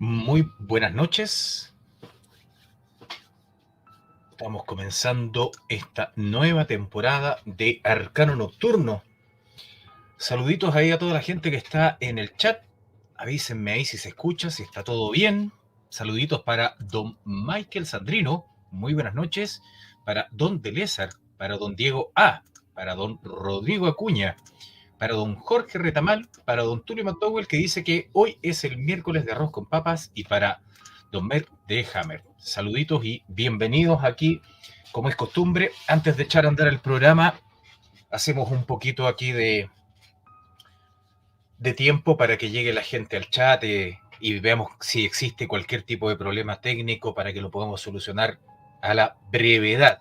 Muy buenas noches. Estamos comenzando esta nueva temporada de Arcano Nocturno. Saluditos ahí a toda la gente que está en el chat. Avísenme ahí si se escucha, si está todo bien. Saluditos para don Michael Sandrino. Muy buenas noches. Para don Delezar, para don Diego A, para don Rodrigo Acuña, para don Jorge Retamal, para don Tulio McDowell, que dice que hoy es el miércoles de arroz con papas, y para don Mer de Hammer. Saluditos y bienvenidos aquí. Como es costumbre, antes de echar a andar el programa, hacemos un poquito aquí de tiempo para que llegue la gente al chat y veamos si existe cualquier tipo de problema técnico para que lo podamos solucionar a la brevedad.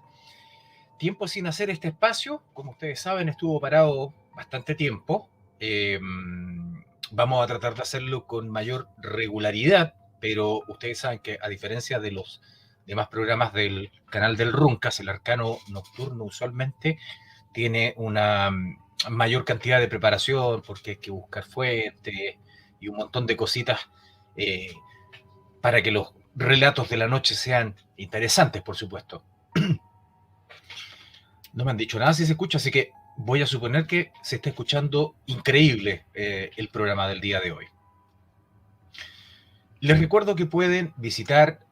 Tiempo sin hacer este espacio, como ustedes saben, estuvo parado bastante tiempo. Vamos a tratar de hacerlo con mayor regularidad, pero ustedes saben que, a diferencia de los demás programas del canal del Runcas, el Arcano Nocturno usualmente tiene una mayor cantidad de preparación, porque hay que buscar fuentes y un montón de cositas para que los relatos de la noche sean interesantes, por supuesto. No me han dicho nada si se escucha, así que voy a suponer que se está escuchando increíble el programa del día de hoy. Les recuerdo que pueden visitar,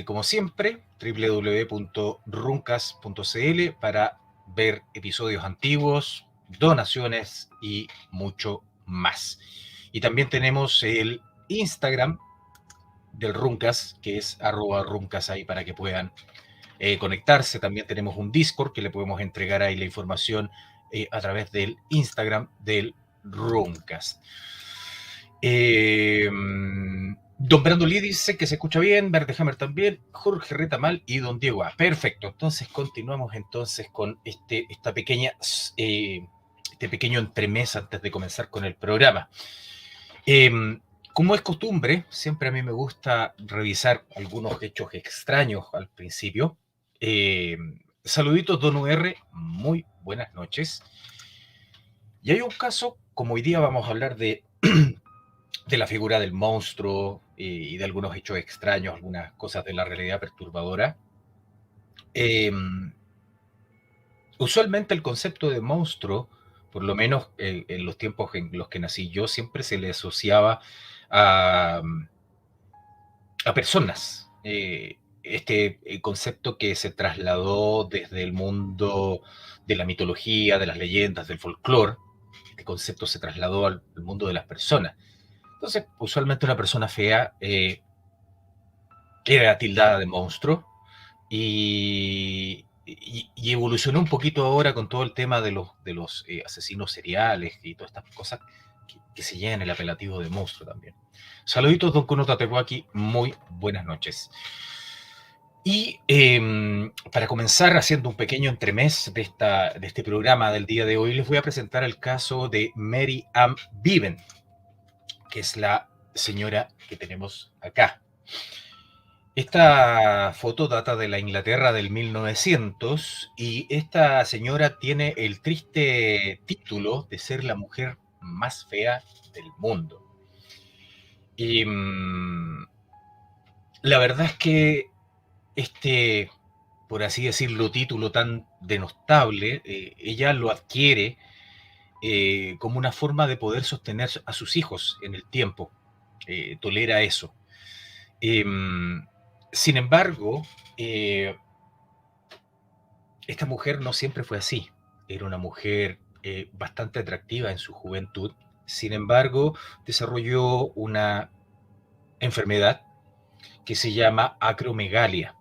como siempre, www.runcas.cl para ver episodios antiguos, donaciones y mucho más. Y también tenemos el Instagram del Runcas, que es @runcas, ahí para que puedan conectarse. También tenemos un Discord que le podemos entregar ahí la información a través del Instagram del Runcas. Don Brando Lee dice que se escucha bien, Verde Hammer también, Jorge Retamal y don Diego A. Perfecto, entonces continuamos entonces con este pequeño entremés antes de comenzar con el programa. Como es costumbre, siempre a mí me gusta revisar algunos hechos extraños al principio. Saluditos, don UR, muy buenas noches. Y hay un caso, como hoy día vamos a hablar de la figura del monstruo y de algunos hechos extraños, algunas cosas de la realidad perturbadora. Usualmente el concepto de monstruo, por lo menos en los tiempos en los que nací yo, siempre se le asociaba a personas. Este concepto que se trasladó desde el mundo de la mitología, de las leyendas, del folclore, este concepto se trasladó al mundo de las personas. Entonces, usualmente una persona fea era tildada de monstruo y evolucionó un poquito ahora con todo el tema de los asesinos seriales y todas estas cosas que se llevan el apelativo de monstruo también. Saluditos, don Kuno Tatewaki, muy buenas noches. Y para comenzar haciendo un pequeño entremés de este programa del día de hoy, les voy a presentar el caso de Mary Ann Bevan, que es la señora que tenemos acá. Esta foto data de la Inglaterra del 1900 y esta señora tiene el triste título de ser la mujer más fea del mundo. Y la verdad es que por así decirlo, título tan denostable, ella lo adquiere como una forma de poder sostener a sus hijos en el tiempo. Tolera eso. Sin embargo, esta mujer no siempre fue así. Era una mujer bastante atractiva en su juventud. Sin embargo, desarrolló una enfermedad que se llama acromegalia.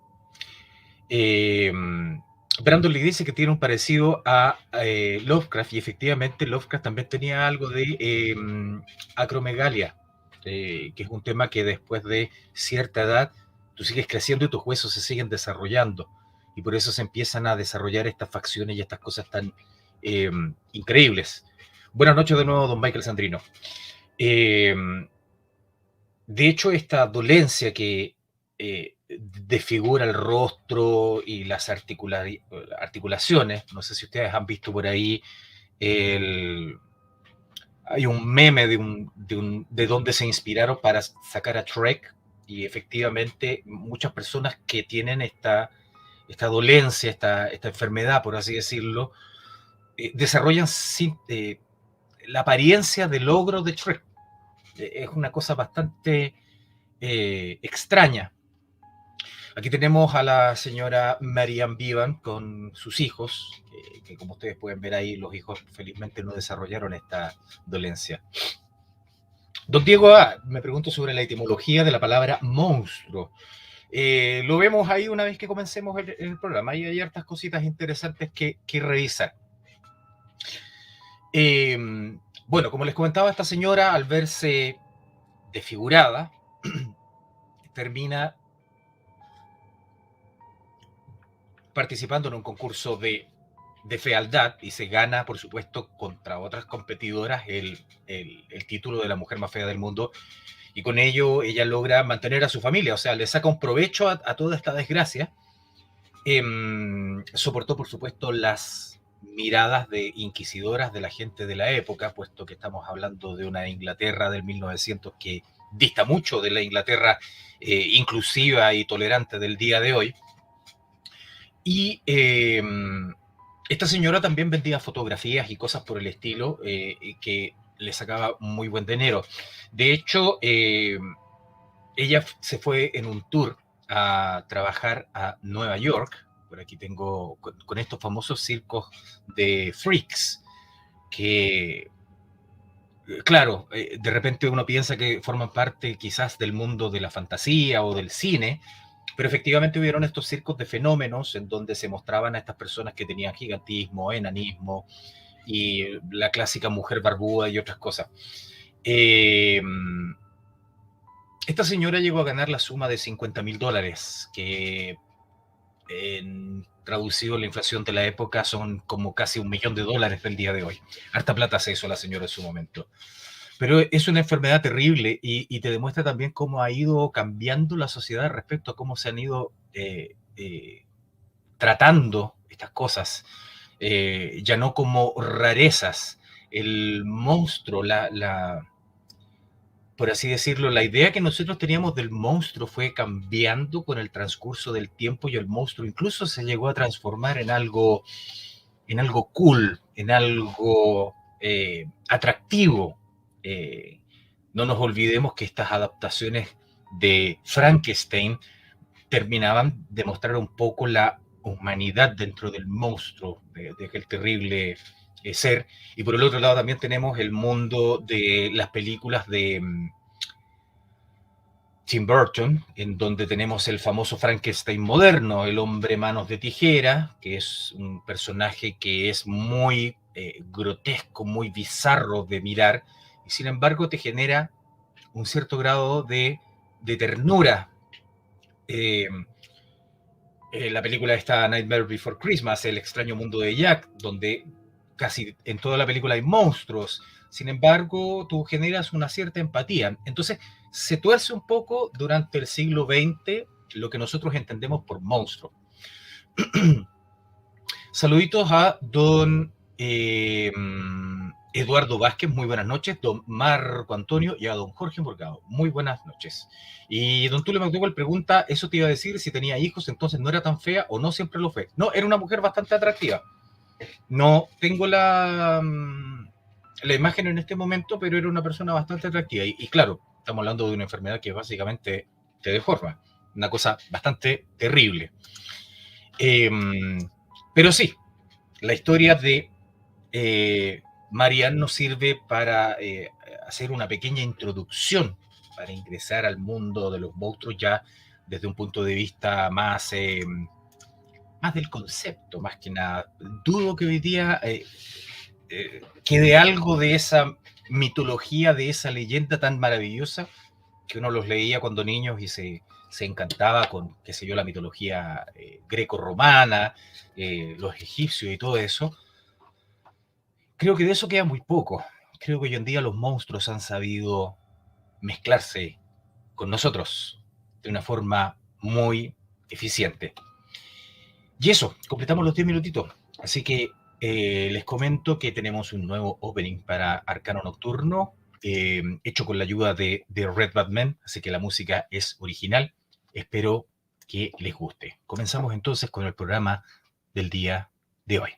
Brandon le dice que tiene un parecido a Lovecraft, y efectivamente Lovecraft también tenía algo de acromegalia, que es un tema que después de cierta edad tú sigues creciendo y tus huesos se siguen desarrollando, y por eso se empiezan a desarrollar estas facciones y estas cosas tan increíbles. Buenas noches de nuevo, don Michael Sandrino. De hecho, esta dolencia que desfigura el rostro y las articulaciones, no sé si ustedes han visto por ahí, hay un meme de dónde se inspiraron para sacar a Shrek. y efectivamente muchas personas que tienen esta dolencia, esta enfermedad, por así decirlo, desarrollan la apariencia de logro de Shrek. Es una cosa bastante extraña. Aquí tenemos a la señora Marianne Vivan con sus hijos, que como ustedes pueden ver ahí, los hijos felizmente no desarrollaron esta dolencia. Don Diego A. me pregunto sobre la etimología de la palabra monstruo. Lo vemos ahí una vez que comencemos el programa. Ahí hay hartas cositas interesantes que revisar. Bueno, como les comentaba, esta señora, al verse desfigurada, termina participando en un concurso de fealdad y se gana, por supuesto, contra otras competidoras el título de la mujer más fea del mundo, y con ello ella logra mantener a su familia, o sea, le saca un provecho a toda esta desgracia. Soportó, por supuesto, las miradas de inquisidoras de la gente de la época, puesto que estamos hablando de una Inglaterra del 1900 que dista mucho de la Inglaterra inclusiva y tolerante del día de hoy. Y esta señora también vendía fotografías y cosas por el estilo que le sacaba muy buen dinero. De hecho, ella se fue en un tour a trabajar a Nueva York. Por aquí tengo con estos famosos circos de freaks que, claro, de repente uno piensa que forman parte quizás del mundo de la fantasía o del cine, pero efectivamente hubieron estos circos de fenómenos en donde se mostraban a estas personas que tenían gigantismo, enanismo y la clásica mujer barbuda y otras cosas. Esta señora llegó a ganar la suma de $50,000, que traducido a la inflación de la época son como casi $1,000,000 del día de hoy. Harta plata se hizo la señora en su momento. Pero es una enfermedad terrible y te demuestra también cómo ha ido cambiando la sociedad respecto a cómo se han ido tratando estas cosas, ya no como rarezas. El monstruo, por así decirlo, la idea que nosotros teníamos del monstruo fue cambiando con el transcurso del tiempo y el monstruo incluso se llegó a transformar en algo cool, en algo atractivo. No nos olvidemos que estas adaptaciones de Frankenstein terminaban de mostrar un poco la humanidad dentro del monstruo, de aquel terrible ser. Y por el otro lado también tenemos el mundo de las películas de Tim Burton, en donde tenemos el famoso Frankenstein moderno, el hombre manos de tijera, que es un personaje que es muy grotesco, muy bizarro de mirar, y sin embargo te genera un cierto grado de ternura. La película está Nightmare Before Christmas, El extraño mundo de Jack, donde casi en toda la película hay monstruos. Sin embargo, tú generas una cierta empatía. Entonces, se tuerce un poco durante el siglo XX lo que nosotros entendemos por monstruo. Saluditos a don Eduardo Vázquez, muy buenas noches, don Marco Antonio y a don Jorge Morgado, muy buenas noches. Y don Tulio McDougall pregunta, eso te iba a decir, si tenía hijos, entonces no era tan fea o no siempre lo fue. No, era una mujer bastante atractiva. No tengo la imagen en este momento, pero era una persona bastante atractiva. Y claro, estamos hablando de una enfermedad que básicamente te deforma, una cosa bastante terrible. Pero sí, la historia de Marianne nos sirve para hacer una pequeña introducción para ingresar al mundo de los monstruos ya desde un punto de vista más del concepto, más que nada. Dudo que hoy día quede algo de esa mitología, de esa leyenda tan maravillosa que uno los leía cuando niños y se encantaba con, qué sé yo, la mitología greco-romana, los egipcios y todo eso. Creo que de eso queda muy poco. Creo que hoy en día los monstruos han sabido mezclarse con nosotros de una forma muy eficiente. Y eso, completamos los 10 minutitos. Así que les comento que tenemos un nuevo opening para Arcano Nocturno. hecho con la ayuda de Red Batman, así que la música es original. Espero que les guste. Comenzamos entonces con el programa del día de hoy.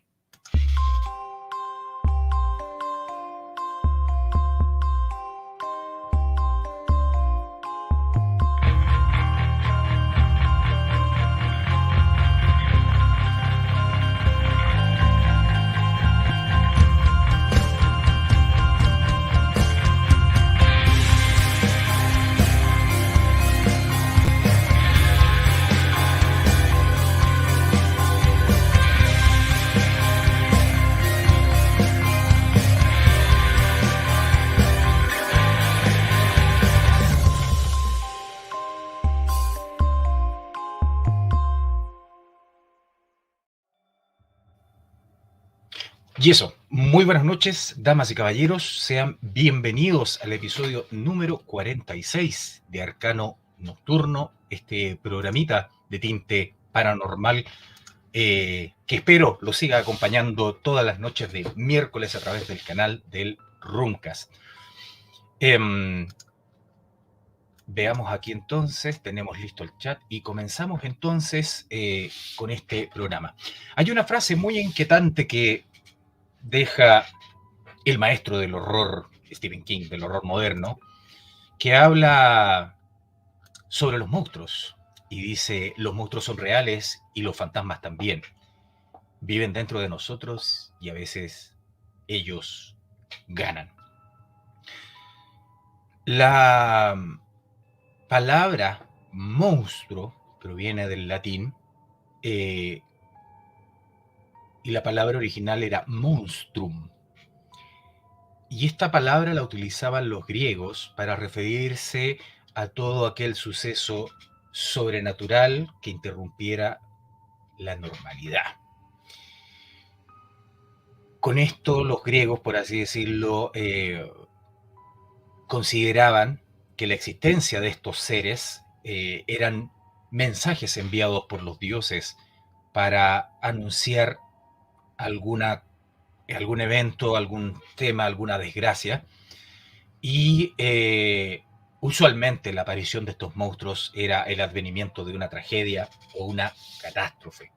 Y eso, muy buenas noches, damas y caballeros, sean bienvenidos al episodio número 46 de Arcano Nocturno, este programita de tinte paranormal que espero lo siga acompañando todas las noches de miércoles a través del canal del Runcast. Veamos aquí entonces, tenemos listo el chat y comenzamos entonces con este programa. Hay una frase muy inquietante que deja el maestro del horror, Stephen King, del horror moderno, que habla sobre los monstruos y dice, los monstruos son reales y los fantasmas también. Viven dentro de nosotros y a veces ellos ganan. La palabra monstruo proviene del latín y la palabra original era monstrum. Y esta palabra la utilizaban los griegos para referirse a todo aquel suceso sobrenatural que interrumpiera la normalidad. Con esto los griegos, por así decirlo, consideraban que la existencia de estos seres eran mensajes enviados por los dioses para anunciar algún evento, algún tema, alguna desgracia. Y usualmente la aparición de estos monstruos era el advenimiento de una tragedia o una catástrofe.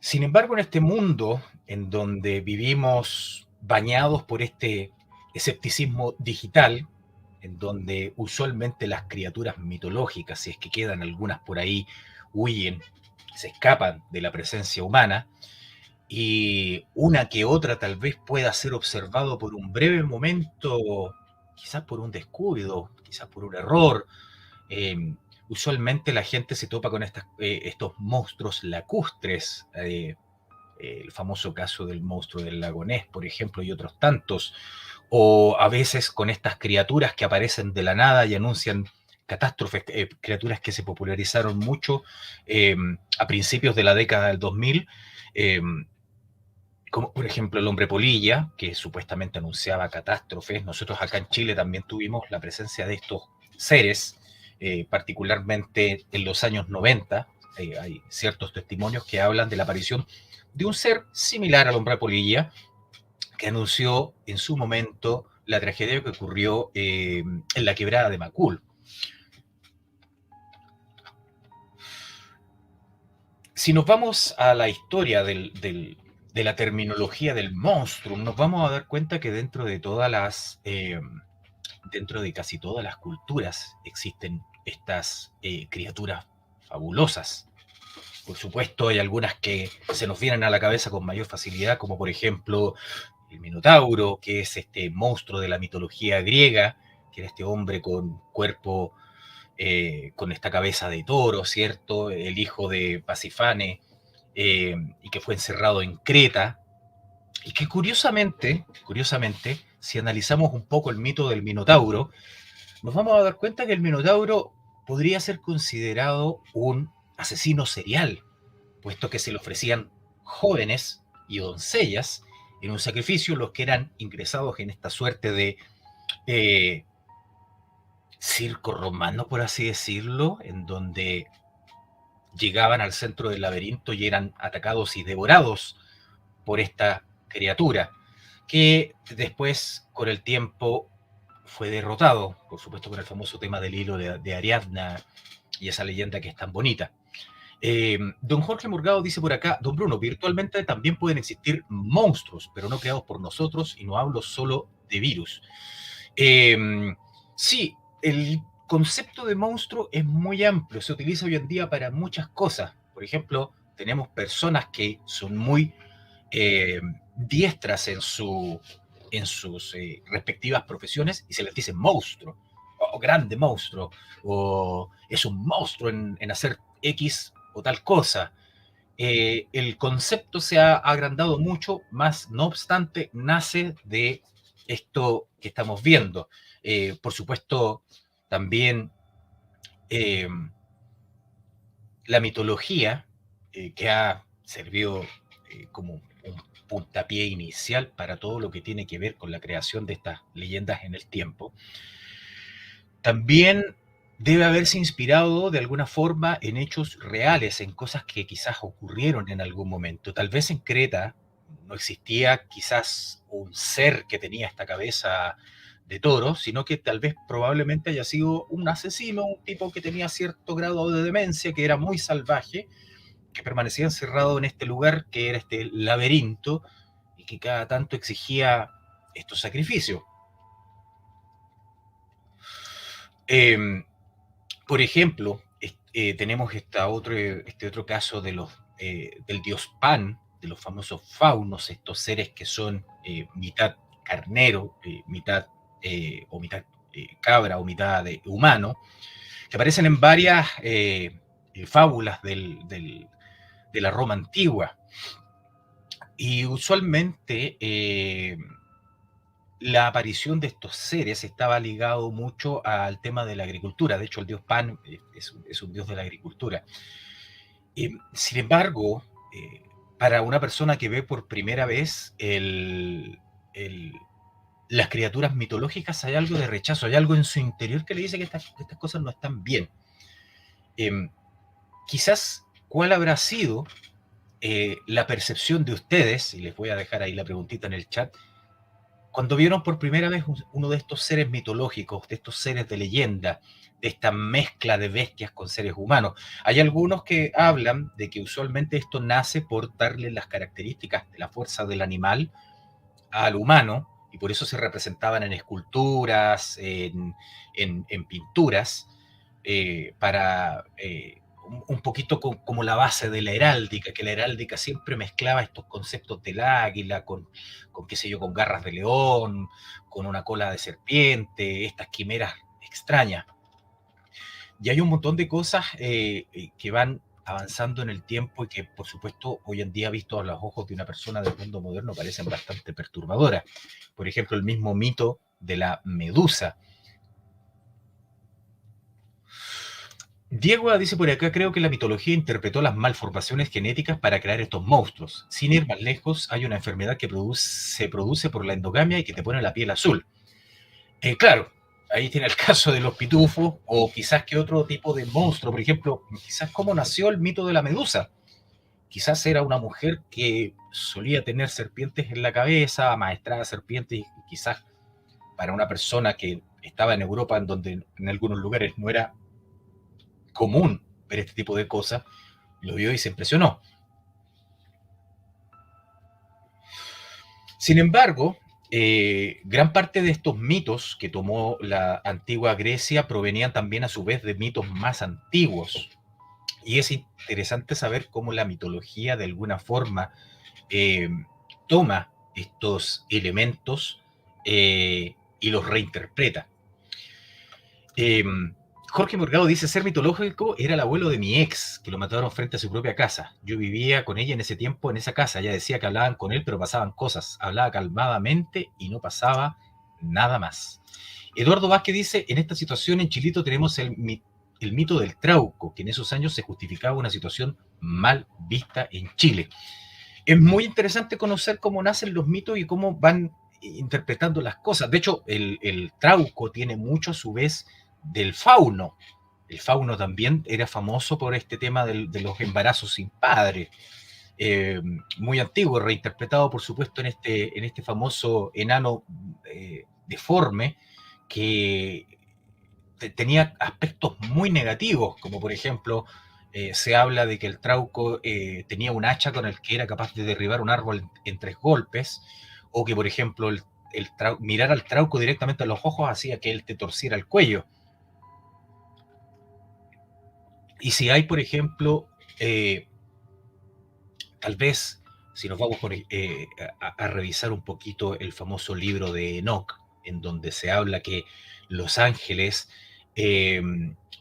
Sin embargo, en este mundo en donde vivimos bañados por este escepticismo digital, en donde usualmente las criaturas mitológicas, si es que quedan algunas por ahí, huyen, se escapan de la presencia humana, y una que otra tal vez pueda ser observado por un breve momento, quizás por un descuido, quizás por un error. Usualmente la gente se topa con estos monstruos lacustres, el famoso caso del monstruo del lago Ness, por ejemplo, y otros tantos, o a veces con estas criaturas que aparecen de la nada y anuncian catástrofes, criaturas que se popularizaron mucho a principios de la década del 2000, como por ejemplo el hombre polilla, que supuestamente anunciaba catástrofes. Nosotros acá en Chile también tuvimos la presencia de estos seres, particularmente en los años 90. Hay ciertos testimonios que hablan de la aparición de un ser similar al hombre polilla, que anunció en su momento la tragedia que ocurrió en la quebrada de Macul. Si nos vamos a la historia de la terminología del monstruo, nos vamos a dar cuenta que dentro de casi todas las culturas existen estas criaturas fabulosas. Por supuesto, hay algunas que se nos vienen a la cabeza con mayor facilidad, como por ejemplo el Minotauro, que es este monstruo de la mitología griega, que era este hombre con cuerpo, con esta cabeza de toro, ¿cierto? El hijo de Pasífane, y que fue encerrado en Creta, y que curiosamente, si analizamos un poco el mito del Minotauro, nos vamos a dar cuenta que el Minotauro podría ser considerado un asesino serial, puesto que se le ofrecían jóvenes y doncellas en un sacrificio los que eran ingresados en esta suerte de circo romano, por así decirlo, en donde llegaban al centro del laberinto y eran atacados y devorados por esta criatura. que después, con el tiempo, fue derrotado, por supuesto, con el famoso tema del hilo de Ariadna y esa leyenda que es tan bonita. Don Jorge Morgado dice por acá, don Bruno, virtualmente también pueden existir monstruos, pero no creados por nosotros, y no hablo solo de virus. Sí, el concepto de monstruo es muy amplio, se utiliza hoy en día para muchas cosas. Por ejemplo, tenemos personas que son muy diestras en sus respectivas profesiones y se les dice monstruo, o grande monstruo, o es un monstruo en hacer X o tal cosa. El concepto se ha agrandado mucho, más no obstante, nace de esto que estamos viendo. Por supuesto, también eh, la mitología, que ha servido como un puntapié inicial para todo lo que tiene que ver con la creación de estas leyendas en el tiempo, también debe haberse inspirado de alguna forma en hechos reales, en cosas que quizás ocurrieron en algún momento. Tal vez en Creta no existía quizás un ser que tenía esta cabeza de toro, sino que tal vez probablemente haya sido un asesino, un tipo que tenía cierto grado de demencia, que era muy salvaje, que permanecía encerrado en este lugar que era este laberinto y que cada tanto exigía estos sacrificios. Eh, por ejemplo, tenemos este otro caso del dios Pan, de los famosos faunos, estos seres que son mitad carnero, mitad cabra o mitad humano, que aparecen en varias fábulas de la Roma antigua. Y usualmente la aparición de estos seres estaba ligado mucho al tema de la agricultura. De hecho, el dios Pan es un dios de la agricultura. Sin embargo, para una persona que ve por primera vez el- las criaturas mitológicas, hay algo de rechazo, hay algo en su interior que le dice que estas cosas no están bien. Eh, Quizás, ¿cuál habrá sido la percepción de ustedes? Y les voy a dejar ahí la preguntita en el chat. Cuando vieron por primera vez uno de estos seres mitológicos, de estos seres de leyenda, de esta mezcla de bestias con seres humanos, hay algunos que hablan de que usualmente esto nace por darle las características de la fuerza del animal al humano, y por eso se representaban en esculturas, en pinturas, para un poquito como la base de la heráldica, que la heráldica siempre mezclaba estos conceptos del águila con qué sé yo, con garras de león, con una cola de serpiente, estas quimeras extrañas. Y hay un montón de cosas que van avanzando en el tiempo y que, por supuesto, hoy en día, visto a los ojos de una persona del mundo moderno, parecen bastante perturbadoras. Por ejemplo, el mismo mito de la medusa. Diego dice por acá, creo que la mitología interpretó las malformaciones genéticas para crear estos monstruos. Sin ir más lejos, hay una enfermedad que se produce por la endogamia y que te pone la piel azul. Claro, ahí tiene el caso de los pitufos, o quizás que otro tipo de monstruo, por ejemplo, quizás cómo nació el mito de la medusa. Quizás era una mujer que solía tener serpientes en la cabeza, amaestrada serpientes, y quizás para una persona que estaba en Europa, en donde en algunos lugares no era común ver este tipo de cosas, lo vio y se impresionó. Sin embargo, gran parte de estos mitos que tomó la antigua Grecia provenían también a su vez de mitos más antiguos. Y es interesante saber cómo la mitología de alguna forma eh, toma estos elementos y los reinterpreta. Eh, Jorge Morgado dice, ser mitológico era el abuelo de mi ex, que lo mataron frente a su propia casa. Yo vivía con ella en ese tiempo, en esa casa. Ella decía que hablaban con él, pero pasaban cosas. Hablaba calmadamente y no pasaba nada más. Eduardo Vázquez dice, en esta situación en Chilito tenemos el mito del trauco, que en esos años se justificaba una situación mal vista en Chile. Es muy interesante conocer cómo nacen los mitos y cómo van interpretando las cosas. De hecho, el trauco tiene mucho a su vez del fauno. El fauno también era famoso por este tema de los embarazos sin padre. eh, muy antiguo, reinterpretado por supuesto en este famoso enano deforme que tenía aspectos muy negativos, como por ejemplo se habla de que el Trauco tenía un hacha con el que era capaz de derribar un árbol en 3 golpes, o que por ejemplo mirar al Trauco directamente a los ojos hacía que él te torciera el cuello. Y si hay, por ejemplo, eh, tal vez, si nos vamos a revisar un poquito el famoso libro de Enoch, en donde se habla que los ángeles eh,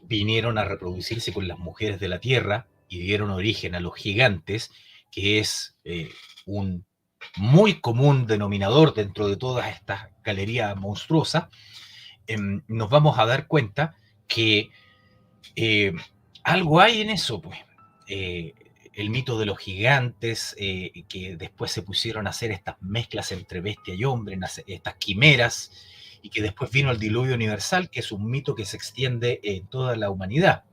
vinieron a reproducirse con las mujeres de la tierra y dieron origen a los gigantes, que es un muy común denominador dentro de todas estas galerías monstruosas, nos vamos a dar cuenta que eh, algo hay en eso, pues. Eh, el mito de los gigantes, que después se pusieron a hacer estas mezclas entre bestia y hombre, estas quimeras, y que después vino el diluvio universal, que es un mito que se extiende en toda la humanidad.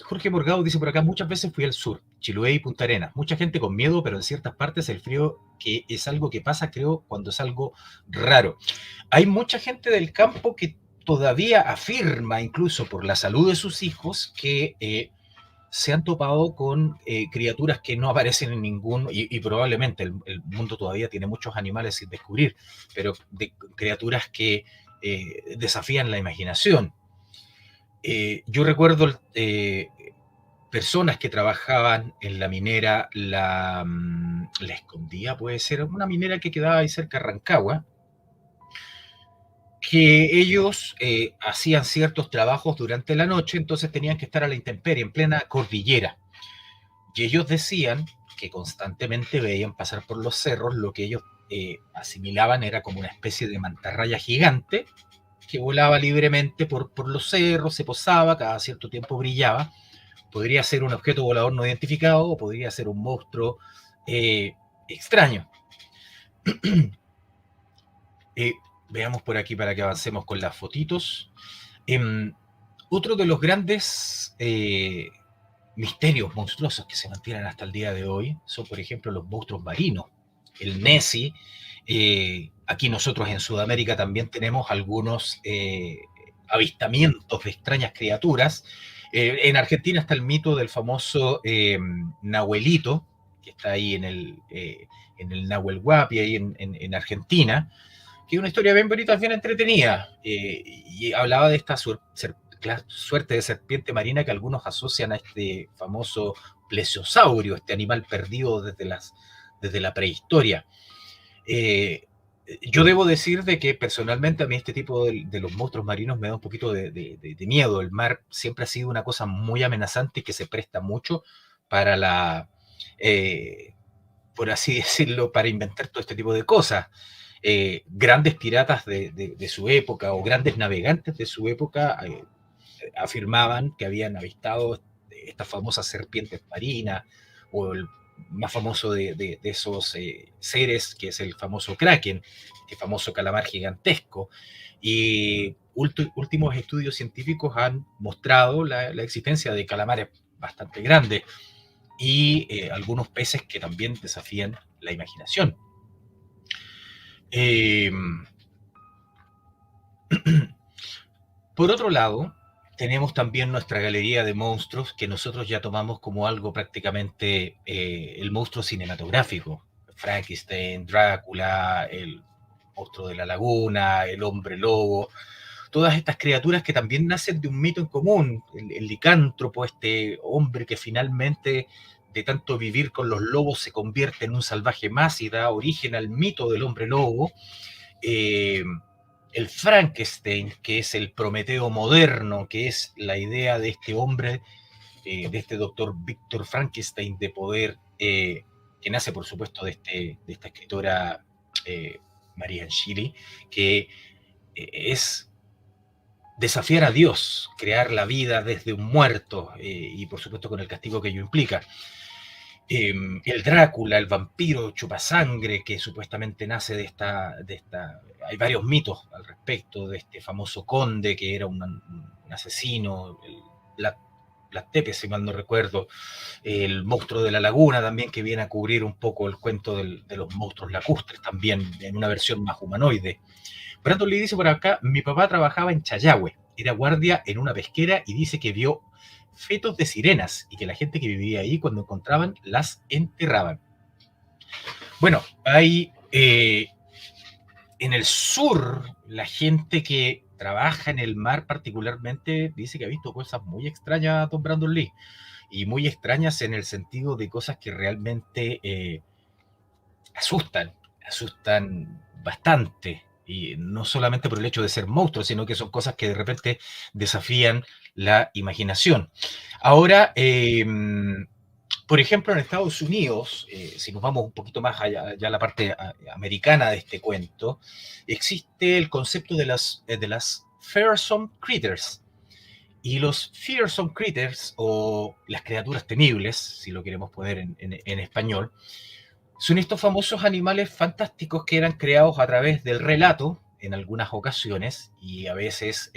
Jorge Morgado dice por acá, muchas veces fui al sur, Chiloé y Punta Arenas. Mucha gente con miedo, pero en ciertas partes el frío que es algo que pasa, creo, cuando es algo raro. Hay mucha gente del campo que todavía afirma, incluso por la salud de sus hijos, que se han topado con criaturas que no aparecen en ningún, y probablemente el mundo todavía tiene muchos animales sin descubrir, pero de criaturas que desafían la imaginación. Yo recuerdo personas que trabajaban en la minera La Escondida, puede ser, una minera que quedaba ahí cerca de Rancagua, que ellos hacían ciertos trabajos durante la noche, entonces tenían que estar a la intemperie, en plena cordillera. Y ellos decían que constantemente veían pasar por los cerros lo que ellos asimilaban era como una especie de mantarraya gigante que volaba libremente por los cerros, se posaba, cada cierto tiempo brillaba. Podría ser un objeto volador no identificado o podría ser un monstruo extraño. Eh, Veamos por aquí para que avancemos con las fotitos. Eh, Otro de los grandes misterios monstruosos que se mantienen hasta el día de hoy son, por ejemplo, los monstruos marinos. El Nessie. Aquí nosotros en Sudamérica también tenemos algunos avistamientos de extrañas criaturas. En Argentina está el mito del famoso Nahuelito, que está ahí en el Nahuel Huapi, ahí en Argentina, que es una historia bien bonita, bien entretenida, y hablaba de esta suerte de serpiente marina que algunos asocian a este famoso plesiosaurio, este animal perdido desde la prehistoria. Eh, yo debo decir de que personalmente a mí este tipo de los monstruos marinos me da un poquito de miedo. El mar siempre ha sido una cosa muy amenazante y que se presta mucho para eh, por así decirlo, para inventar todo este tipo de cosas. Grandes piratas de su época o grandes navegantes de su época afirmaban que habían avistado estas famosas serpientes marinas o el más famoso de esos seres, que es el famoso kraken, este famoso calamar gigantesco. Y últimos estudios científicos han mostrado la existencia de calamares bastante grandes y algunos peces que también desafían la imaginación. Eh, por otro lado, tenemos también nuestra galería de monstruos que nosotros ya tomamos como algo prácticamente el monstruo cinematográfico. Frankenstein, Drácula, el monstruo de la laguna, el hombre lobo, todas estas criaturas que también nacen de un mito en común, el licántropo, este hombre que finalmente de tanto vivir con los lobos se convierte en un salvaje más y da origen al mito del hombre lobo. Eh, el Frankenstein, que es el Prometeo moderno, que es la idea de este hombre, de este doctor Víctor Frankenstein, de poder, que nace por supuesto de esta escritora María Anchili, que es desafiar a Dios, crear la vida desde un muerto y por supuesto con el castigo que ello implica. El Drácula, el vampiro chupasangre que supuestamente nace hay varios mitos al respecto de este famoso conde que era un asesino, las tepes, si mal no recuerdo, el monstruo de la laguna también, que viene a cubrir un poco el cuento de los monstruos lacustres, también en una versión más humanoide. Brandon Lee dice por acá, mi papá trabajaba en Chayahue, era guardia en una pesquera y dice que vio fetos de sirenas y que la gente que vivía ahí cuando encontraban las enterraban. Bueno, hay en el sur la gente que trabaja en el mar particularmente dice que ha visto cosas muy extrañas, don Brandon Lee, y muy extrañas en el sentido de cosas que realmente asustan, asustan bastante. Y no solamente por el hecho de ser monstruos, sino que son cosas que de repente desafían la imaginación. Ahora, por ejemplo, en Estados Unidos, si nos vamos un poquito más allá, ya a la parte americana de este cuento, existe el concepto de las fearsome critters. Y los fearsome critters, o las criaturas temibles, si lo queremos poner en español, son estos famosos animales fantásticos que eran creados a través del relato, en algunas ocasiones, y a veces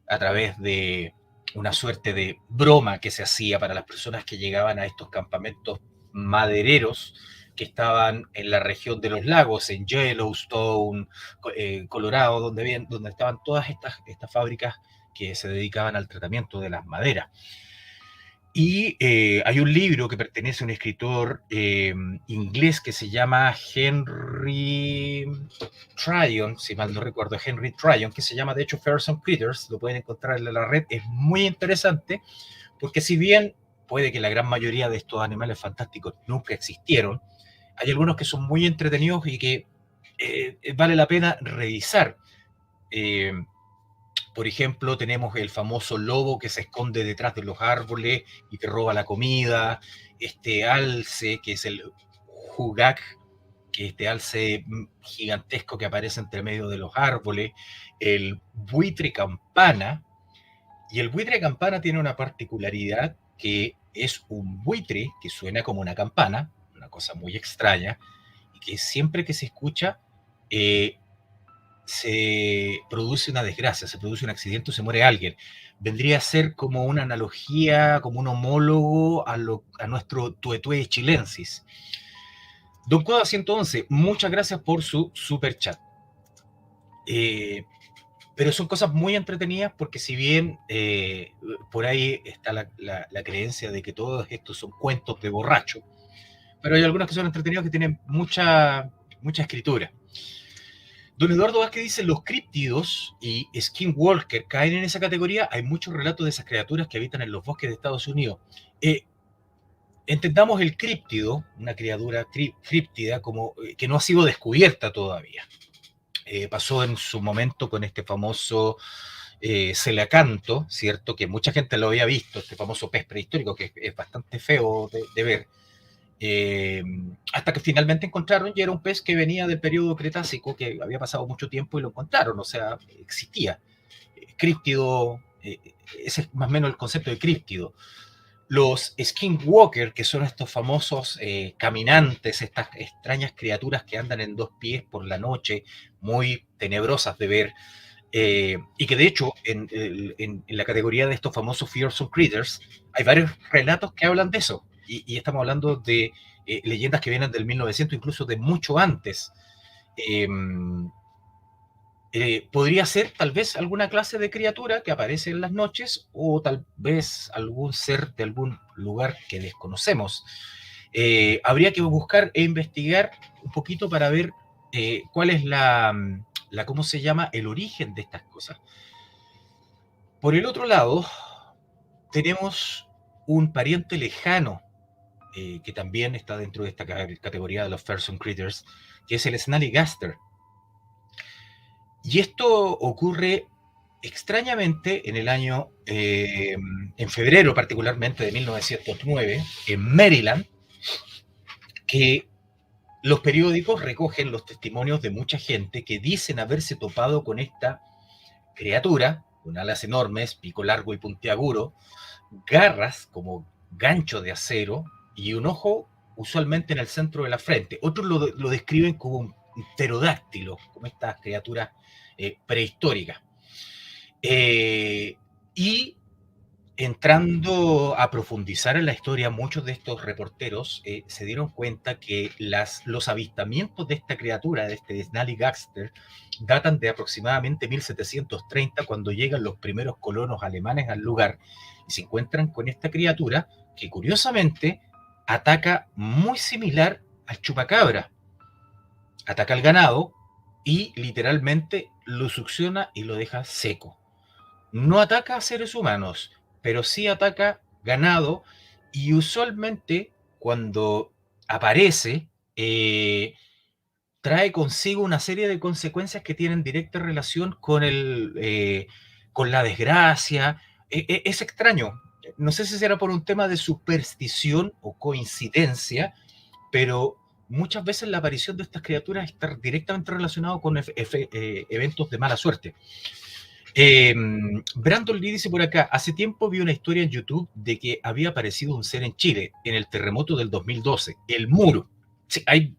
a través de una suerte de broma que se hacía para las personas que llegaban a estos campamentos madereros que estaban en la región de los lagos, en Yellowstone, Colorado, donde estaban todas estas fábricas que se dedicaban al tratamiento de las maderas. Y hay un libro que pertenece a un escritor inglés que se llama Henry Tryon, si mal no recuerdo, Henry Tryon, que se llama de hecho Fearsome Critters, lo pueden encontrar en la red, es muy interesante, porque si bien puede que la gran mayoría de estos animales fantásticos nunca existieron, hay algunos que son muy entretenidos y que vale la pena revisar. Eh, por ejemplo, tenemos el famoso lobo que se esconde detrás de los árboles y te roba la comida, este alce, que es el hugak, que es este alce gigantesco que aparece entre medio de los árboles, el buitre campana, y el buitre campana tiene una particularidad que es un buitre que suena como una campana, una cosa muy extraña, y que siempre que se escucha eh, se produce una desgracia, se produce un accidente o se muere alguien. Vendría a ser como una analogía, como un homólogo a nuestro tuetue chilensis. Don Cueva 111, muchas gracias por su super chat. Pero son cosas muy entretenidas porque si bien por ahí está la creencia de que todos estos son cuentos de borracho, pero hay algunos que son entretenidos que tienen mucha escritura. Don Eduardo Vázquez dice, los críptidos y skinwalker caen en esa categoría. Hay muchos relatos de esas criaturas que habitan en los bosques de Estados Unidos. Entendamos el críptido, una criatura críptida, como que no ha sido descubierta todavía. Pasó en su momento con este famoso celacanto, ¿cierto? Que mucha gente lo había visto, este famoso pez prehistórico, que es bastante feo de ver. Hasta que finalmente encontraron, y era un pez que venía del periodo Cretácico, que había pasado mucho tiempo y lo encontraron, o sea, existía. Críptido, ese es más o menos el concepto de críptido. Los skinwalker, que son estos famosos caminantes, estas extrañas criaturas que andan en dos pies por la noche, muy tenebrosas de ver, y que de hecho en la categoría de estos famosos fearsome critters hay varios relatos que hablan de eso, y estamos hablando de leyendas que vienen del 1900, incluso de mucho antes. Eh, podría ser tal vez alguna clase de criatura que aparece en las noches o tal vez algún ser de algún lugar que desconocemos. Habría que buscar e investigar un poquito para ver cuál es ¿cómo se llama? El origen de estas cosas. Por el otro lado, tenemos un pariente lejano que también está dentro de esta categoría de los fearsome critters, que es el Snallygaster. Y esto ocurre extrañamente en el año, en febrero particularmente de 1909, en Maryland, que los periódicos recogen los testimonios de mucha gente que dicen haberse topado con esta criatura, con alas enormes, pico largo y puntiagudo, garras como gancho de acero y un ojo usualmente en el centro de la frente. Otros lo describen como un pterodáctilo, como estas criaturas prehistóricas. Y Entrando a profundizar en la historia, muchos de estos reporteros se dieron cuenta que los avistamientos de esta criatura, de este Snallygaster, datan de aproximadamente 1730, cuando llegan los primeros colonos alemanes al lugar y se encuentran con esta criatura que curiosamente ataca muy similar al chupacabra. Ataca al ganado y literalmente lo succiona y lo deja seco. No ataca a seres humanos, pero sí ataca ganado, y usualmente cuando aparece, trae consigo una serie de consecuencias que tienen directa relación con la desgracia. Es extraño. No sé si será por un tema de superstición o coincidencia, pero muchas veces la aparición de estas criaturas está directamente relacionado con eventos de mala suerte. Brandon Lee dice por acá: hace tiempo vi una historia en YouTube de que había aparecido un ser en Chile en el terremoto del 2012, el muro. Sí, hay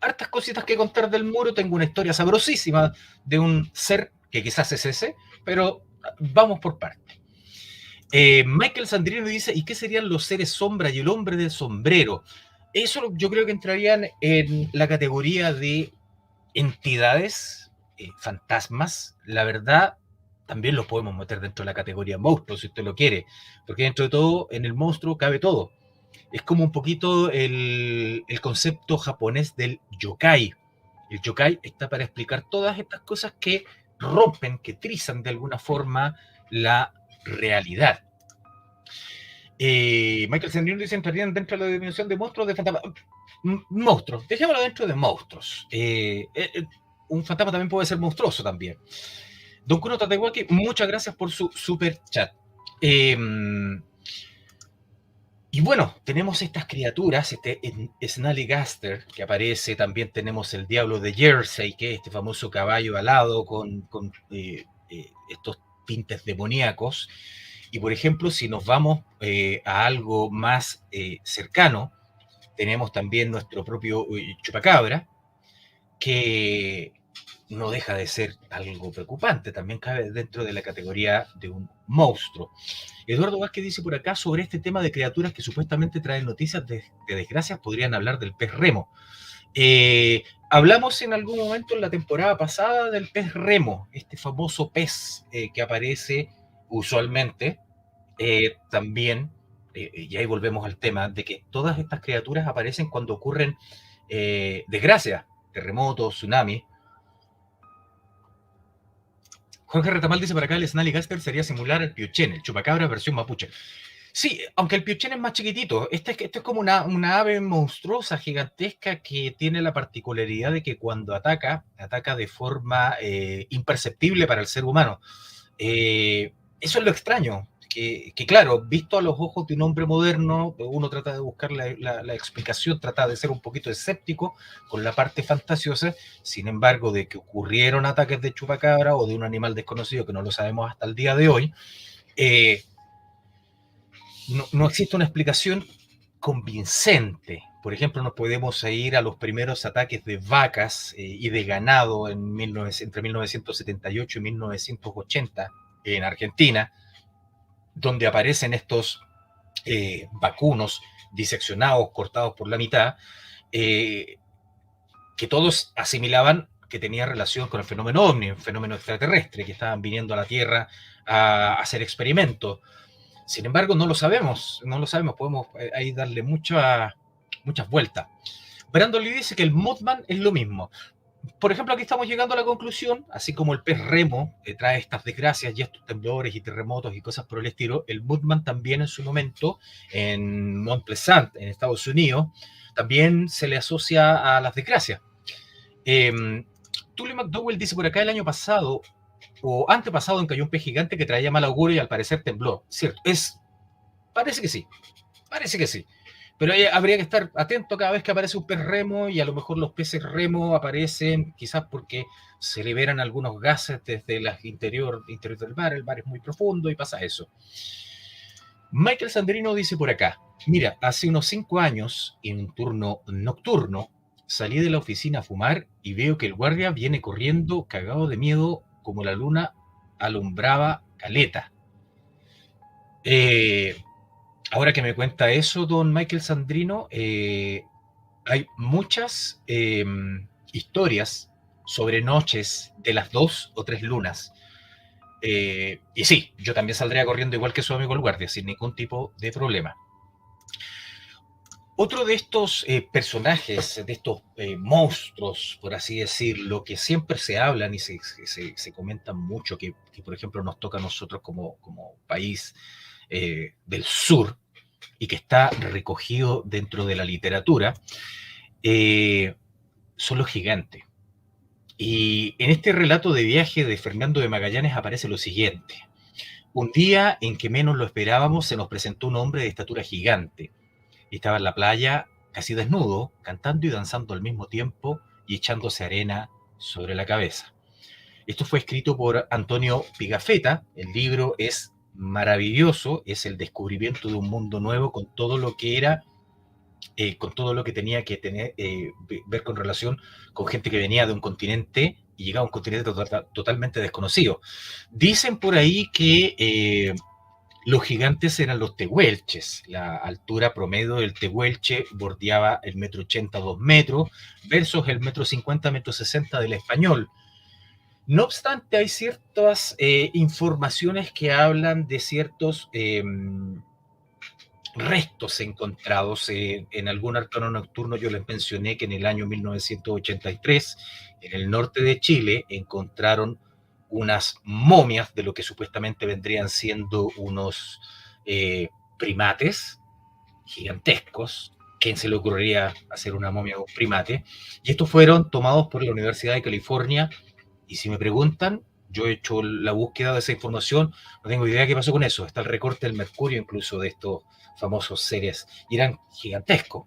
hartas cositas que contar del muro. Tengo una historia sabrosísima de un ser que quizás es ese, pero vamos por partes. Michael Sandrino dice: ¿y qué serían los seres sombra y el hombre del sombrero? Eso yo creo que entrarían en la categoría de entidades, fantasmas. La verdad, también los podemos meter dentro de la categoría monstruos, si usted lo quiere, porque dentro de todo, en el monstruo cabe todo. Es como un poquito el concepto japonés del yokai. El yokai está para explicar todas estas cosas que rompen, que trizan de alguna forma la realidad. Michael Sandino dice: entrarían dentro de la dimensión de monstruos, de fantasmas. Monstruos, dejémoslo dentro de monstruos. Un fantasma también puede ser monstruoso también. Don Kuno Tatewaki, muchas gracias por su super chat. Y bueno, tenemos estas criaturas, este Snallygaster que aparece. También tenemos el Diablo de Jersey, que es este famoso caballo alado con estos tintes demoníacos. Y por ejemplo, si nos vamos a algo más cercano, tenemos también nuestro propio chupacabra, que no deja de ser algo preocupante. También cabe dentro de la categoría de un monstruo. Eduardo Vázquez dice por acá sobre este tema de criaturas que supuestamente traen noticias de desgracias: podrían hablar del pez remo. Hablamos en algún momento en la temporada pasada del pez remo, este famoso pez que aparece usualmente. También, y ahí volvemos al tema de que todas estas criaturas aparecen cuando ocurren desgracias, terremotos, tsunamis. Jorge Retamal dice por acá: el Snallygaster sería similar al Piochen, el chupacabra versión mapuche. Sí, aunque el Piochen es más chiquitito. Este es como una ave monstruosa, gigantesca, que tiene la particularidad de que cuando ataca de forma imperceptible para el ser humano. Eso es lo extraño, que claro, visto a los ojos de un hombre moderno, uno trata de buscar la explicación, trata de ser un poquito escéptico con la parte fantasiosa. Sin embargo, de que ocurrieron ataques de chupacabra o de un animal desconocido, que no lo sabemos hasta el día de hoy, no existe una explicación convincente. Por ejemplo, nos podemos ir a los primeros ataques de vacas y de ganado entre 1978 y 1980 en Argentina, donde aparecen estos vacunos diseccionados, cortados por la mitad, que todos asimilaban que tenía relación con el fenómeno ovni, un fenómeno extraterrestre, que estaban viniendo a la Tierra a hacer experimentos. Sin embargo, no lo sabemos, podemos ahí darle muchas vueltas. Brandon Lee dice que el Mothman es lo mismo. Por ejemplo, aquí estamos llegando a la conclusión: así como el pez remo trae estas desgracias y estos temblores y terremotos y cosas por el estilo, el Mothman también en su momento, en Mont Pleasant, en Estados Unidos, también se le asocia a las desgracias. Tully McDowell dice por acá: el año pasado o antepasado cayó un pez gigante que traía mal augurio y al parecer tembló. Cierto, parece que sí, pero habría que estar atento cada vez que aparece un pez remo, y a lo mejor los peces remo aparecen quizás porque se liberan algunos gases desde el interior del mar. El mar es muy profundo y pasa eso. Michael Sandrino dice por acá: mira, hace unos 5 años, en un turno nocturno, salí de la oficina a fumar y veo que el guardia viene corriendo cagado de miedo, como la luna alumbraba caleta. Eh, Ahora que me cuenta eso, don Michael Sandrino, hay muchas historias sobre noches de las 2 o 3 lunas. Y sí, yo también saldría corriendo igual que su amigo el guardia, sin ningún tipo de problema. Otro de estos personajes, de estos monstruos, por así decirlo, que siempre se hablan y se comentan mucho, que, por ejemplo nos toca a nosotros como país del sur y que está recogido dentro de la literatura, eh, son los gigantes. Y en este relato de viaje de Fernando de Magallanes aparece lo siguiente. Un día en que menos lo esperábamos se nos presentó un hombre de estatura gigante. Estaba en la playa, casi desnudo, cantando y danzando al mismo tiempo y echándose arena sobre la cabeza. Esto fue escrito por Antonio Pigafetta. El libro es maravilloso, es el descubrimiento de un mundo nuevo con todo lo que era, con todo lo que tenía que tener, ver con relación con gente que venía de un continente y llegaba a un continente totalmente desconocido. Dicen por ahí que los gigantes eran los tehuelches. La altura promedio del tehuelche bordeaba el 1,80 m, 2 metros, versus el 1,50 m, 1,60 m del español. No obstante, hay ciertas informaciones que hablan de ciertos restos encontrados en algún arcano nocturno. Yo les mencioné que en el año 1983, en el norte de Chile, encontraron unas momias de lo que supuestamente vendrían siendo unos primates gigantescos. ¿Quién se le ocurriría hacer una momia de un primate? Y estos fueron tomados por la Universidad de California. Y si me preguntan, yo he hecho la búsqueda de esa información, no tengo idea qué pasó con eso. Está el recorte del mercurio incluso de estos famosos seres, y eran gigantescos.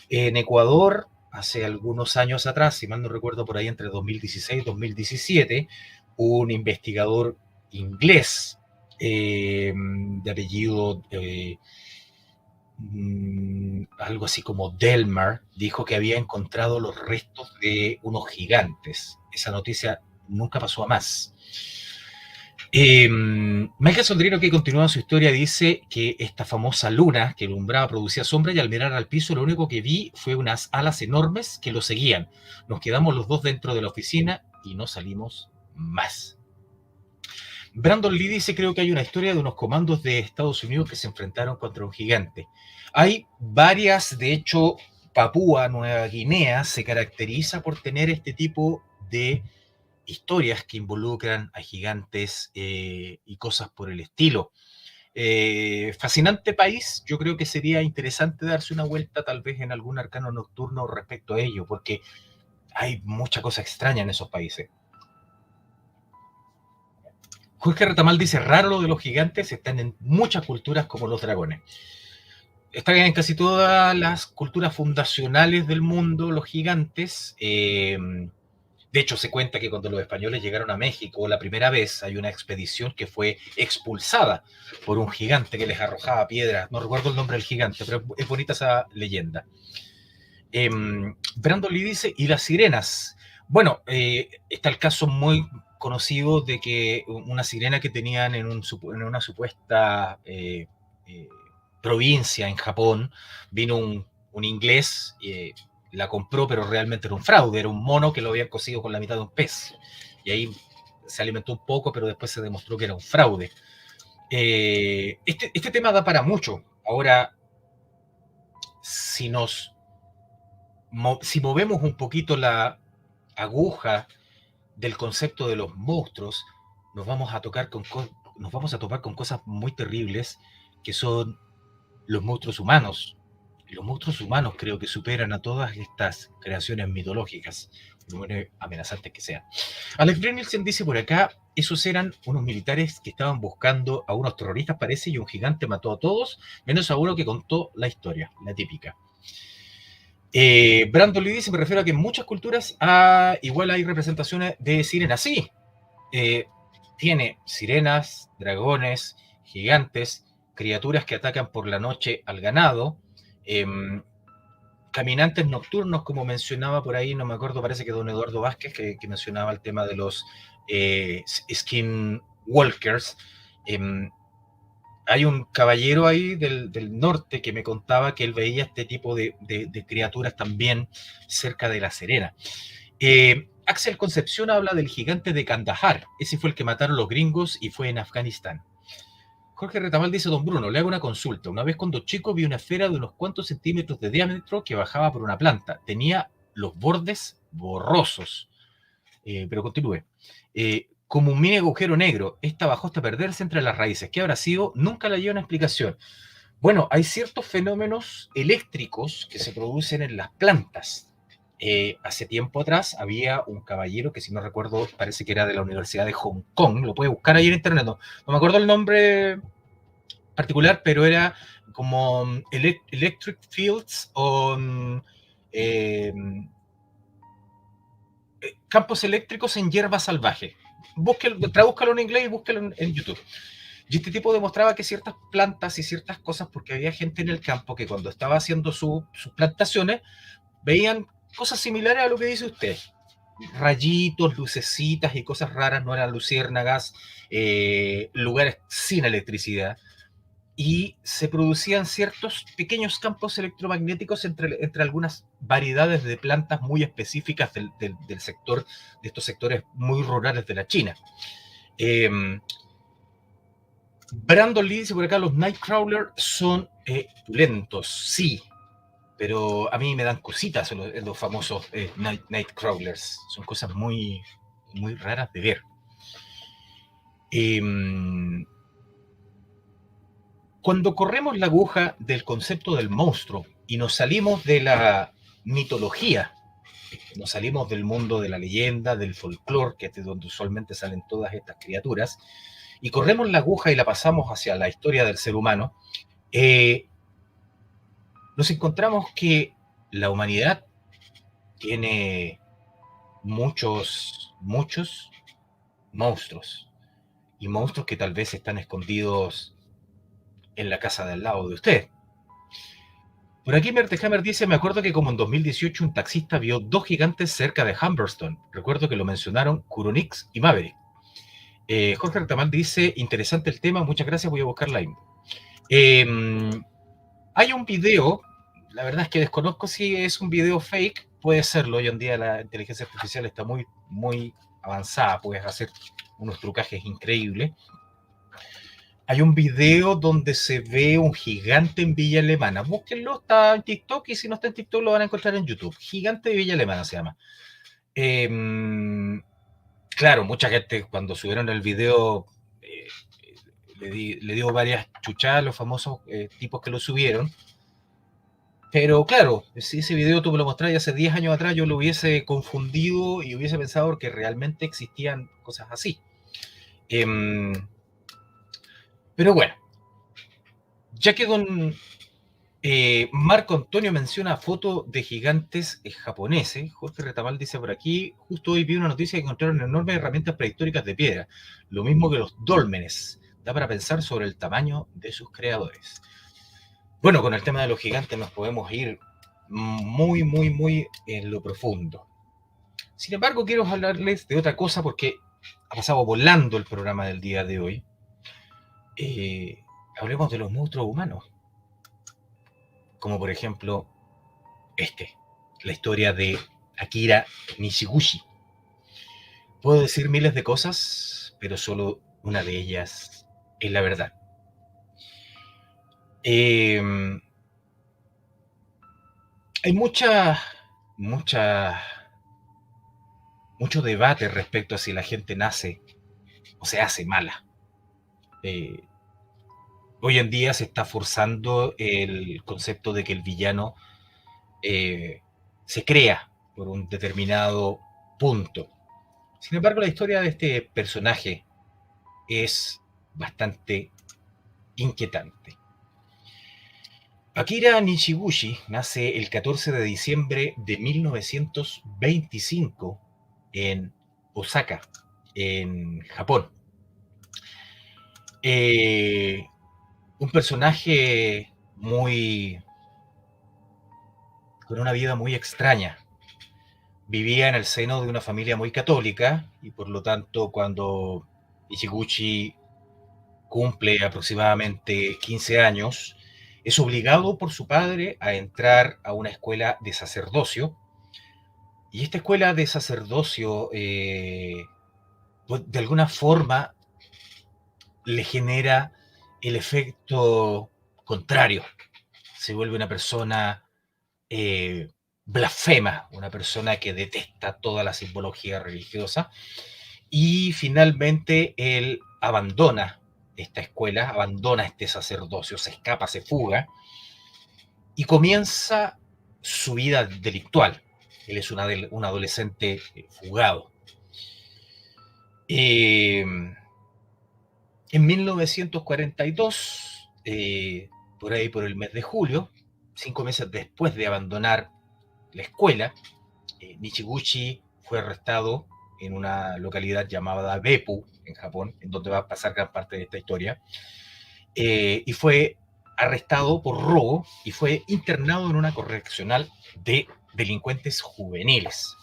En Ecuador, hace algunos años atrás, si mal no recuerdo, por ahí entre 2016 y 2017, un investigador inglés de apellido algo así como Delmar, dijo que había encontrado los restos de unos gigantes. Esa noticia nunca pasó a más. Michael Soldrino, que continúa su historia, dice que esta famosa luna que alumbraba producía sombra, y al mirar al piso lo único que vi fue unas alas enormes que lo seguían. Nos quedamos los dos dentro de la oficina y no salimos más. Brandon Lee dice, creo que hay una historia de unos comandos de Estados Unidos que se enfrentaron contra un gigante. Hay varias, de hecho, Papúa Nueva Guinea se caracteriza por tener este tipo de historias que involucran a gigantes y cosas por el estilo. Fascinante país. Yo creo que sería interesante darse una vuelta tal vez en algún arcano nocturno respecto a ello, porque hay mucha cosa extraña en esos países. Jorge Retamal dice, raro lo de los gigantes, están en muchas culturas como los dragones. Están en casi todas las culturas fundacionales del mundo los gigantes. De hecho, se cuenta que cuando los españoles llegaron a México la primera vez, hay una expedición que fue expulsada por un gigante que les arrojaba piedras. No recuerdo el nombre del gigante, pero es bonita esa leyenda. Brandon Lee dice, ¿y las sirenas? Bueno, está el caso muy conocido de que una sirena que tenían en una supuesta provincia en Japón, vino un inglés, la compró, pero realmente era un fraude, era un mono que lo habían cosido con la mitad de un pez. Y ahí se alimentó un poco, pero después se demostró que era un fraude. Este tema da para mucho. Ahora, si movemos un poquito la aguja del concepto de los monstruos, nos vamos a topar con cosas muy terribles, que son los monstruos humanos. Los monstruos humanos creo que superan a todas estas creaciones mitológicas, por muy amenazantes que sean. Alex Brynildsen dice por acá, esos eran unos militares que estaban buscando a unos terroristas, parece, y un gigante mató a todos, menos a uno que contó la historia, la típica. Brandon Lee dice, me refiero a que en muchas culturas igual hay representaciones de sirenas. Sí, tiene sirenas, dragones, gigantes, criaturas que atacan por la noche al ganado, caminantes nocturnos, como mencionaba por ahí, no me acuerdo, parece que don Eduardo Vázquez, que mencionaba el tema de los skinwalkers. Hay un caballero ahí del norte que me contaba que él veía este tipo de criaturas también cerca de La Serena. Axel Concepción habla del gigante de Kandahar. Ese fue el que mataron los gringos y fue en Afganistán. Jorge Retamal dice: Don Bruno, le hago una consulta. Una vez cuando chico vi una esfera de unos cuantos centímetros de diámetro que bajaba por una planta. Tenía los bordes borrosos. Pero continúe. Como un mini agujero negro. Esta bajó hasta perderse entre las raíces. ¿Qué habrá sido? Nunca le dio una explicación. Bueno, hay ciertos fenómenos eléctricos que se producen en las plantas. Hace tiempo atrás había un caballero que, si no recuerdo, parece que era de la Universidad de Hong Kong. Lo puede buscar ahí en internet. No me acuerdo el nombre particular, pero era como Electric Fields o eh, campos eléctricos en hierba salvaje. Tradúzcalo en inglés y búsquelo en YouTube. Y este tipo demostraba que ciertas plantas y ciertas cosas, porque había gente en el campo que cuando estaba haciendo sus plantaciones, veían cosas similares a lo que dice usted. Rayitos, lucecitas y cosas raras, no eran luciérnagas, lugares sin electricidad. Y se producían ciertos pequeños campos electromagnéticos entre algunas variedades de plantas muy específicas del sector, de estos sectores muy rurales de la China. Brandon Lee dice por acá: los Nightcrawler son lentos, sí, pero a mí me dan cositas los famosos Nightcrawlers. Son cosas muy, muy raras de ver. Cuando corremos la aguja del concepto del monstruo y nos salimos de la mitología, nos salimos del mundo de la leyenda, del folclore, que es de donde usualmente salen todas estas criaturas, y corremos la aguja y la pasamos hacia la historia del ser humano, nos encontramos que la humanidad tiene muchos monstruos, y monstruos que tal vez están escondidos en la casa de al lado de usted. Por aquí Mertehammer dice: me acuerdo que como en 2018 un taxista vio dos gigantes cerca de Humberston. Recuerdo que lo mencionaron Kuronix y Maverick. Jorge Retamal dice: interesante el tema, muchas gracias, voy a buscar la info. Hay un video, la verdad es que desconozco si es un video fake, puede serlo. Hoy en día la inteligencia artificial está muy, muy avanzada, puedes hacer unos trucajes increíbles. Hay un video donde se ve un gigante en Villa Alemana. Búsquenlo, está en TikTok, y si no está en TikTok lo van a encontrar en YouTube. Gigante de Villa Alemana se llama. Claro, mucha gente cuando subieron el video le dio varias chuchadas a los famosos tipos que lo subieron. Pero claro, si ese video tú me lo mostrás hace 10 años atrás, yo lo hubiese confundido y hubiese pensado que realmente existían cosas así. Pero bueno, ya que don Marco Antonio menciona fotos de gigantes japoneses, Jorge Retamal dice por aquí: justo hoy vi una noticia que encontraron enormes herramientas prehistóricas de piedra, lo mismo que los dólmenes. Da para pensar sobre el tamaño de sus creadores. Bueno, con el tema de los gigantes nos podemos ir muy, muy, muy en lo profundo. Sin embargo, quiero hablarles de otra cosa porque ha pasado volando el programa del día de hoy. Hablemos de los monstruos humanos, como por ejemplo la historia de Akira Nishiguchi. Puedo decir miles de cosas, pero solo una de ellas es la verdad. Hay mucho debate respecto a si la gente nace o se hace mala. Hoy en día se está forzando el concepto de que el villano se crea por un determinado punto. Sin embargo, la historia de este personaje es bastante inquietante. Akira Nishiguchi nace el 14 de diciembre de 1925 en Osaka, en Japón. Un personaje con una vida muy extraña. Vivía en el seno de una familia muy católica y por lo tanto cuando Nishiguchi cumple aproximadamente 15 años, es obligado por su padre a entrar a una escuela de sacerdocio. Y esta escuela de sacerdocio, pues, de alguna forma le genera el efecto contrario. Se vuelve una persona blasfema, una persona que detesta toda la simbología religiosa. Y finalmente él abandona esta escuela, abandona este sacerdocio, se escapa, se fuga y comienza su vida delictual. Él es un adolescente fugado. Eh, en 1942, por ahí por el mes de julio, 5 meses después de abandonar la escuela, Michiguchi fue arrestado en una localidad llamada Beppu, en Japón, en donde va a pasar gran parte de esta historia, y fue arrestado por robo y fue internado en una correccional de delincuentes juveniles.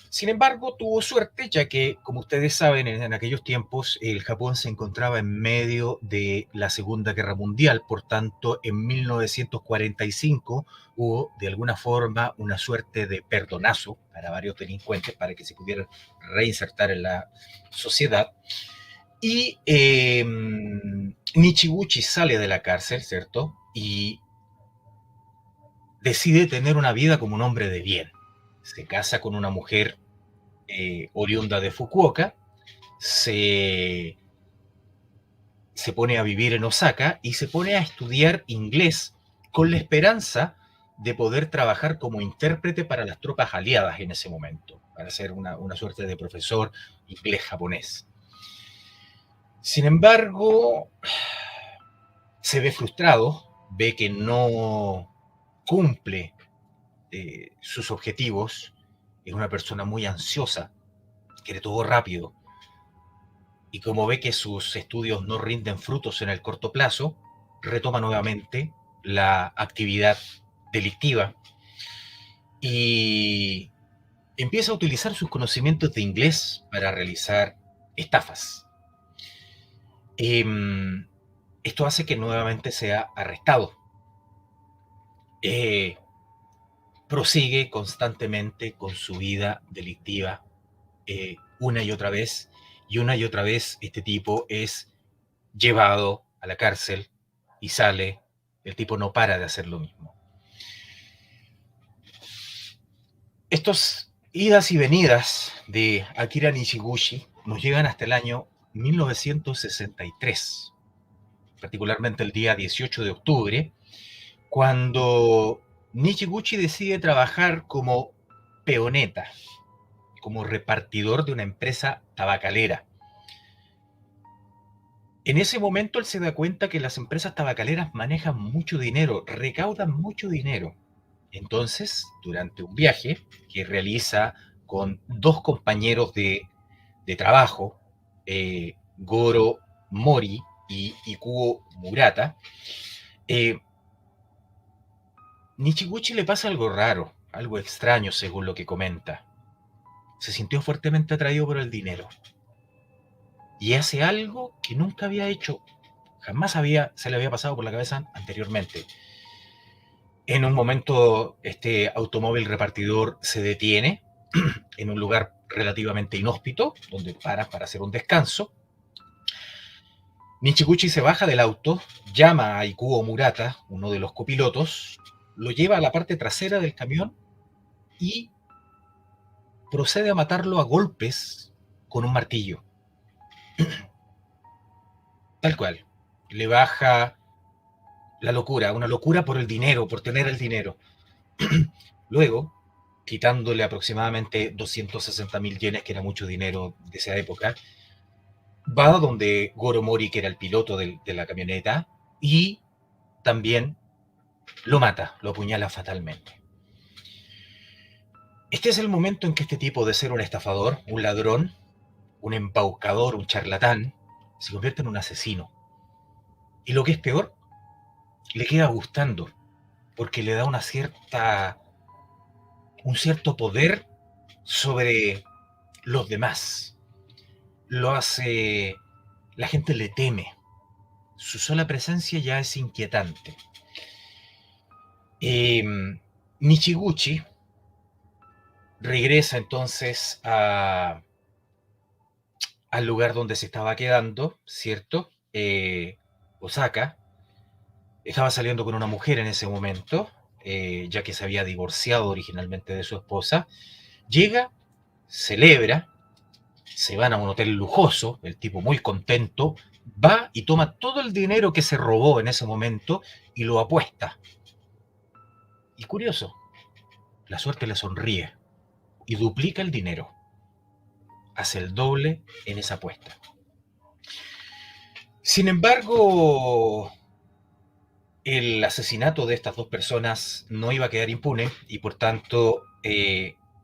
Sin embargo, tuvo suerte, ya que, como ustedes saben, en aquellos tiempos el Japón se encontraba en medio de la Segunda Guerra Mundial. Por tanto, en 1945 hubo, de alguna forma, una suerte de perdonazo para varios delincuentes para que se pudieran reinsertar en la sociedad. Y Michiguchi sale de la cárcel, ¿cierto? Y decide tener una vida como un hombre de bien. Se casa con una mujer oriunda de Fukuoka, se, se pone a vivir en Osaka y se pone a estudiar inglés con la esperanza de poder trabajar como intérprete para las tropas aliadas en ese momento, para ser una suerte de profesor inglés-japonés. Sin embargo, se ve frustrado, ve que no cumple sus objetivos, es una persona muy ansiosa, quiere todo rápido, y como ve que sus estudios no rinden frutos en el corto plazo, retoma nuevamente la actividad delictiva y empieza a utilizar sus conocimientos de inglés para realizar estafas. Esto hace que nuevamente sea arrestado. Eh, Prosigue constantemente con su vida delictiva, una y otra vez este tipo es llevado a la cárcel y sale, el tipo no para de hacer lo mismo. Estos idas y venidas de Akira Nishiguchi nos llegan hasta el año 1963, particularmente el día 18 de octubre, cuando Nishiguchi decide trabajar como peoneta, como repartidor de una empresa tabacalera. En ese momento él se da cuenta que las empresas tabacaleras manejan mucho dinero, recaudan mucho dinero. Entonces, durante un viaje que realiza con dos compañeros de trabajo, Goro Mori y Ikuo Murata, eh, Nishiguchi le pasa algo raro, algo extraño según lo que comenta. Se sintió fuertemente atraído por el dinero y hace algo que nunca había hecho, jamás se le había pasado por la cabeza anteriormente. En un momento, este automóvil repartidor se detiene en un lugar relativamente inhóspito, donde para hacer un descanso. Michiguchi se baja del auto, llama a Ikuo Murata, uno de los copilotos, lo lleva a la parte trasera del camión y procede a matarlo a golpes con un martillo. Tal cual. Le baja la locura, una locura por el dinero, por tener el dinero. Luego, quitándole aproximadamente 260.000 yenes, que era mucho dinero de esa época, va donde Goro Mori, que era el piloto de la camioneta, y también lo mata, lo apuñala fatalmente. Este es el momento en que este tipo, de ser un estafador, un ladrón, un embaucador, un charlatán, se convierte en un asesino. Y lo que es peor, le queda gustando, porque le da un cierto poder sobre los demás. Lo hace La gente le teme. Su sola presencia ya es inquietante. Nichiguchi regresa entonces al lugar donde se estaba quedando, ¿cierto? Osaka. Estaba saliendo con una mujer en ese momento, ya que se había divorciado originalmente de su esposa. Llega, celebra, se van a un hotel lujoso, el tipo muy contento, va y toma todo el dinero que se robó en ese momento y lo apuesta. Y curioso, la suerte le sonríe y duplica el dinero. Hace el doble en esa apuesta. Sin embargo, el asesinato de estas dos personas no iba a quedar impune y por tanto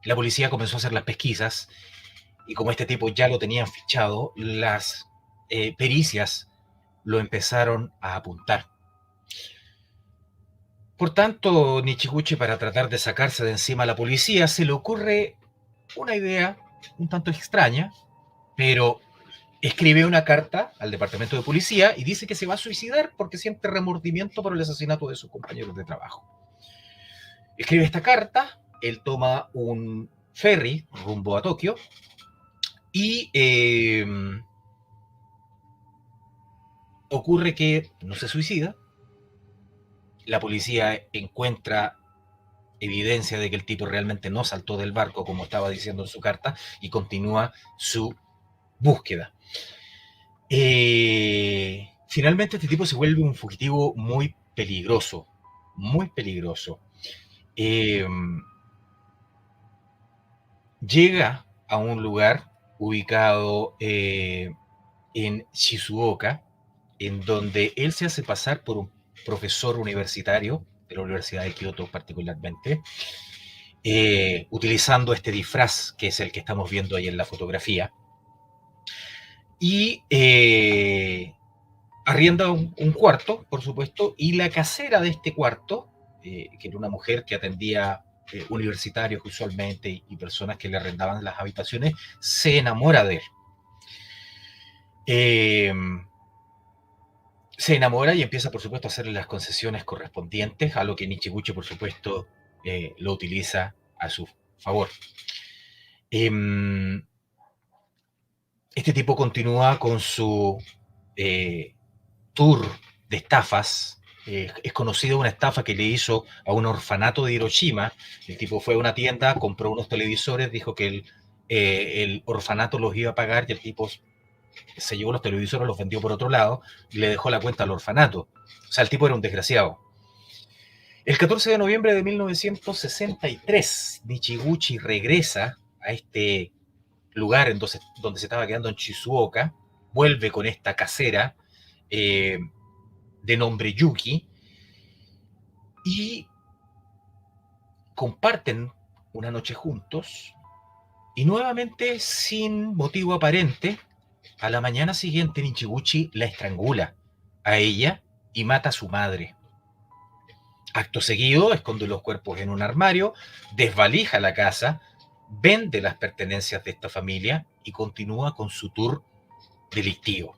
la policía comenzó a hacer las pesquisas y como este tipo ya lo tenían fichado, las pericias lo empezaron a apuntar. Por tanto, Nichiguchi, para tratar de sacarse de encima a la policía, se le ocurre una idea un tanto extraña, pero escribe una carta al departamento de policía y dice que se va a suicidar porque siente remordimiento por el asesinato de sus compañeros de trabajo. Escribe esta carta, él toma un ferry rumbo a Tokio y ocurre que no se suicida. La policía encuentra evidencia de que el tipo realmente no saltó del barco como estaba diciendo en su carta y continúa su búsqueda. Finalmente este tipo se vuelve un fugitivo muy peligroso, muy peligroso. Llega a un lugar ubicado en Shizuoka, en donde él se hace pasar por un profesor universitario de la Universidad de Kioto particularmente, utilizando este disfraz que es el que estamos viendo ahí en la fotografía. Y arrienda un cuarto, por supuesto, y la casera de este cuarto, que era una mujer que atendía universitarios usualmente y personas que le arrendaban las habitaciones, se enamora de él. Se enamora y empieza, por supuesto, a hacerle las concesiones correspondientes, a lo que Nichiguchi, por supuesto, lo utiliza a su favor. Este tipo continúa con su tour de estafas. Es conocida una estafa que le hizo a un orfanato de Hiroshima. El tipo fue a una tienda, compró unos televisores, dijo que el orfanato los iba a pagar y el tipo se llevó los televisores, los vendió por otro lado y le dejó la cuenta al orfanato. O sea, el tipo era un desgraciado. El 14 de noviembre de 1963, Nichiguchi regresa a este lugar donde se estaba quedando en Shizuoka, vuelve con esta casera de nombre Yuki y comparten una noche juntos y nuevamente sin motivo aparente, a la mañana siguiente Nichiguchi la estrangula a ella y mata a su madre. Acto seguido, esconde los cuerpos en un armario, desvalija la casa, vende las pertenencias de esta familia y continúa con su tour delictivo.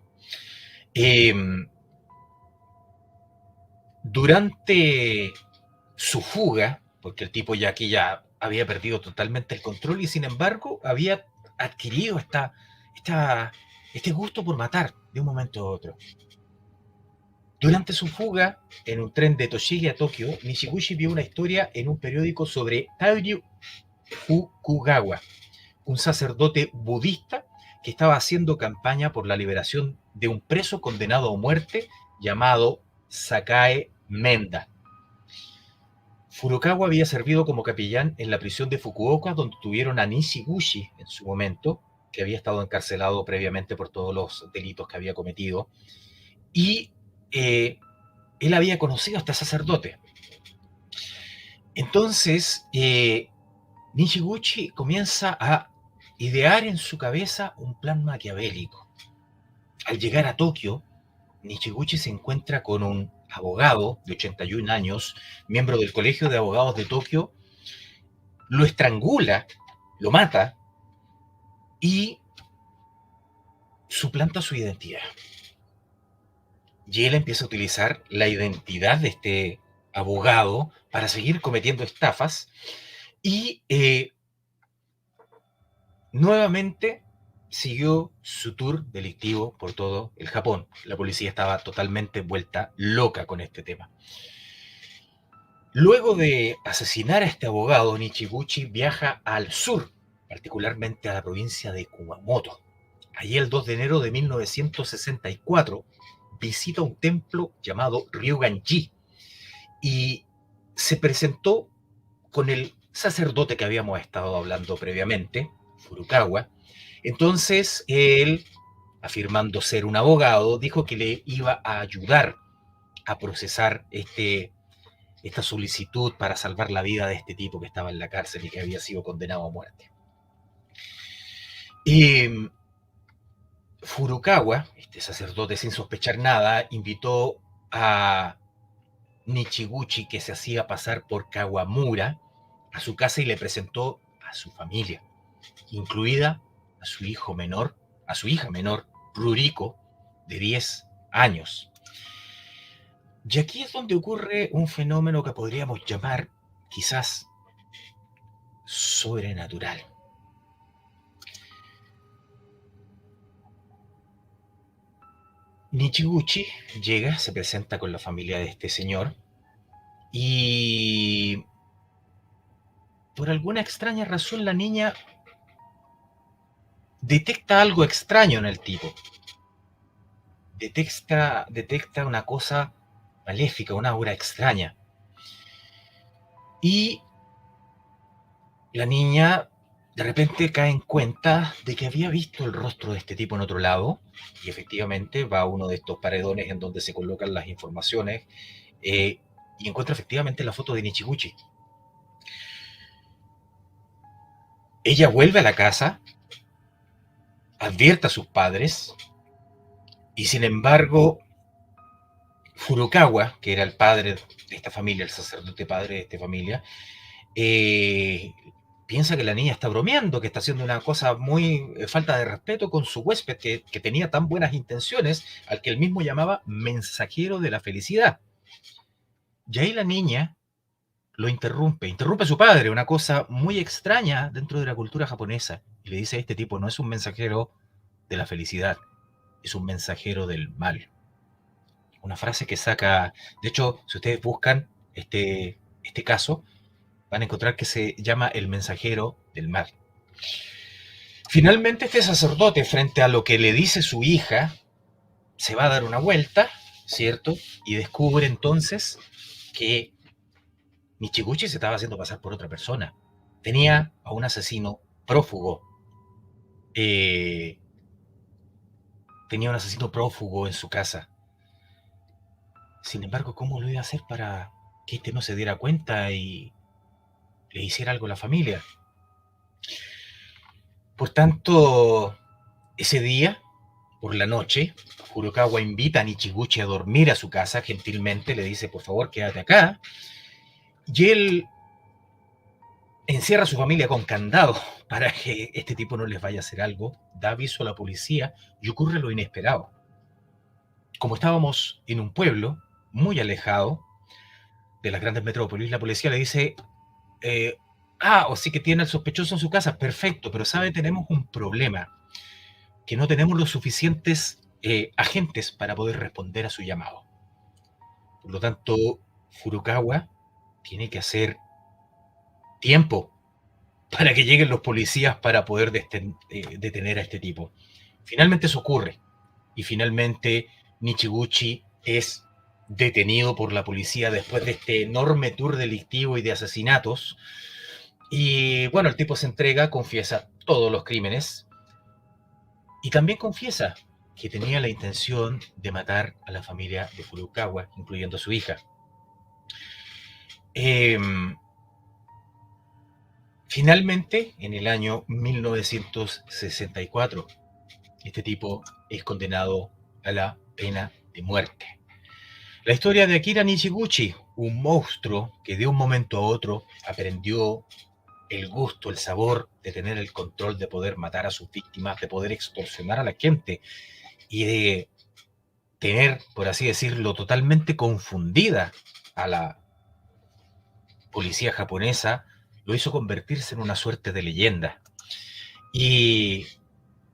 Durante su fuga, porque el tipo ya aquí ya había perdido totalmente el control y sin embargo había adquirido este gusto por matar de un momento a otro. Durante su fuga en un tren de Toshige a Tokio, Nishiguchi vio una historia en un periódico sobre Tairyu Fukugawa, un sacerdote budista que estaba haciendo campaña por la liberación de un preso condenado a muerte llamado Sakae Menda. Furukawa había servido como capellán en la prisión de Fukuoka, donde tuvieron a Nishiguchi en su momento, que había estado encarcelado previamente por todos los delitos que había cometido, y él había conocido a este sacerdote. Entonces, Nishiguchi comienza a idear en su cabeza un plan maquiavélico. Al llegar a Tokio, Nishiguchi se encuentra con un abogado de 81 años, miembro del Colegio de Abogados de Tokio, lo estrangula, lo mata y suplanta su identidad. Y él empieza a utilizar la identidad de este abogado para seguir cometiendo estafas y nuevamente siguió su tour delictivo por todo el Japón. La policía estaba totalmente vuelta loca con este tema. Luego de asesinar a este abogado, Nichiguchi viaja al sur, particularmente a la provincia de Kumamoto. Allí el 2 de enero de 1964 visita un templo llamado Ryugan-ji y se presentó con el sacerdote que habíamos estado hablando previamente, Furukawa. Entonces él, afirmando ser un abogado, dijo que le iba a ayudar a procesar esta solicitud para salvar la vida de este tipo que estaba en la cárcel y que había sido condenado a muerte. Y Furukawa, este sacerdote sin sospechar nada, invitó a Nichiguchi, que se hacía pasar por Kawamura, a su casa y le presentó a su familia, incluida a su hijo menor, a su hija menor, Ruriko, de 10 años. Y aquí es donde ocurre un fenómeno que podríamos llamar quizás sobrenatural. Nichiguchi llega, se presenta con la familia de este señor y por alguna extraña razón la niña detecta algo extraño en el tipo. Detecta una cosa maléfica, una aura extraña. Y la niña de repente cae en cuenta de que había visto el rostro de este tipo en otro lado y efectivamente va a uno de estos paredones en donde se colocan las informaciones y encuentra efectivamente la foto de Nichiguchi. Ella vuelve a la casa, advierte a sus padres y sin embargo Furukawa, que era el padre de esta familia, el sacerdote padre de esta familia, eh, piensa que la niña está bromeando, que está haciendo una cosa muy falta de respeto con su huésped, que tenía tan buenas intenciones, al que él mismo llamaba mensajero de la felicidad. Y ahí la niña lo interrumpe a su padre, una cosa muy extraña dentro de la cultura japonesa, y le dice a este tipo, no es un mensajero de la felicidad, es un mensajero del mal. Una frase que saca, de hecho, si ustedes buscan este caso, van a encontrar que se llama el mensajero del mal. Finalmente este sacerdote, frente a lo que le dice su hija, se va a dar una vuelta, ¿cierto? Y descubre entonces que Michiguchi se estaba haciendo pasar por otra persona. Tenía a un asesino prófugo. Eh, tenía un asesino prófugo en su casa. Sin embargo, ¿cómo lo iba a hacer para que este no se diera cuenta y le hiciera algo a la familia? Por tanto, ese día, por la noche, Furukawa invita a Nichiguchi a dormir a su casa, gentilmente le dice, por favor, quédate acá. Y él encierra a su familia con candado para que este tipo no les vaya a hacer algo, da aviso a la policía y ocurre lo inesperado. Como estábamos en un pueblo muy alejado de las grandes metrópolis, la policía le dice, o sí que tiene al sospechoso en su casa, perfecto, pero sabe, tenemos un problema, que no tenemos los suficientes agentes para poder responder a su llamado. Por lo tanto, Furukawa tiene que hacer tiempo para que lleguen los policías para poder detener a este tipo. Finalmente eso ocurre y finalmente Nichiguchi es detenido por la policía después de este enorme tour delictivo y de asesinatos. Y bueno, el tipo se entrega, confiesa todos los crímenes y también confiesa que tenía la intención de matar a la familia de Furukawa, incluyendo a su hija. Finalmente, en el año 1964, este tipo es condenado a la pena de muerte. La historia de Akira Nichiguchi, un monstruo que de un momento a otro aprendió el gusto, el sabor de tener el control, de poder matar a sus víctimas, de poder extorsionar a la gente y de tener, por así decirlo, totalmente confundida a la policía japonesa, lo hizo convertirse en una suerte de leyenda. Y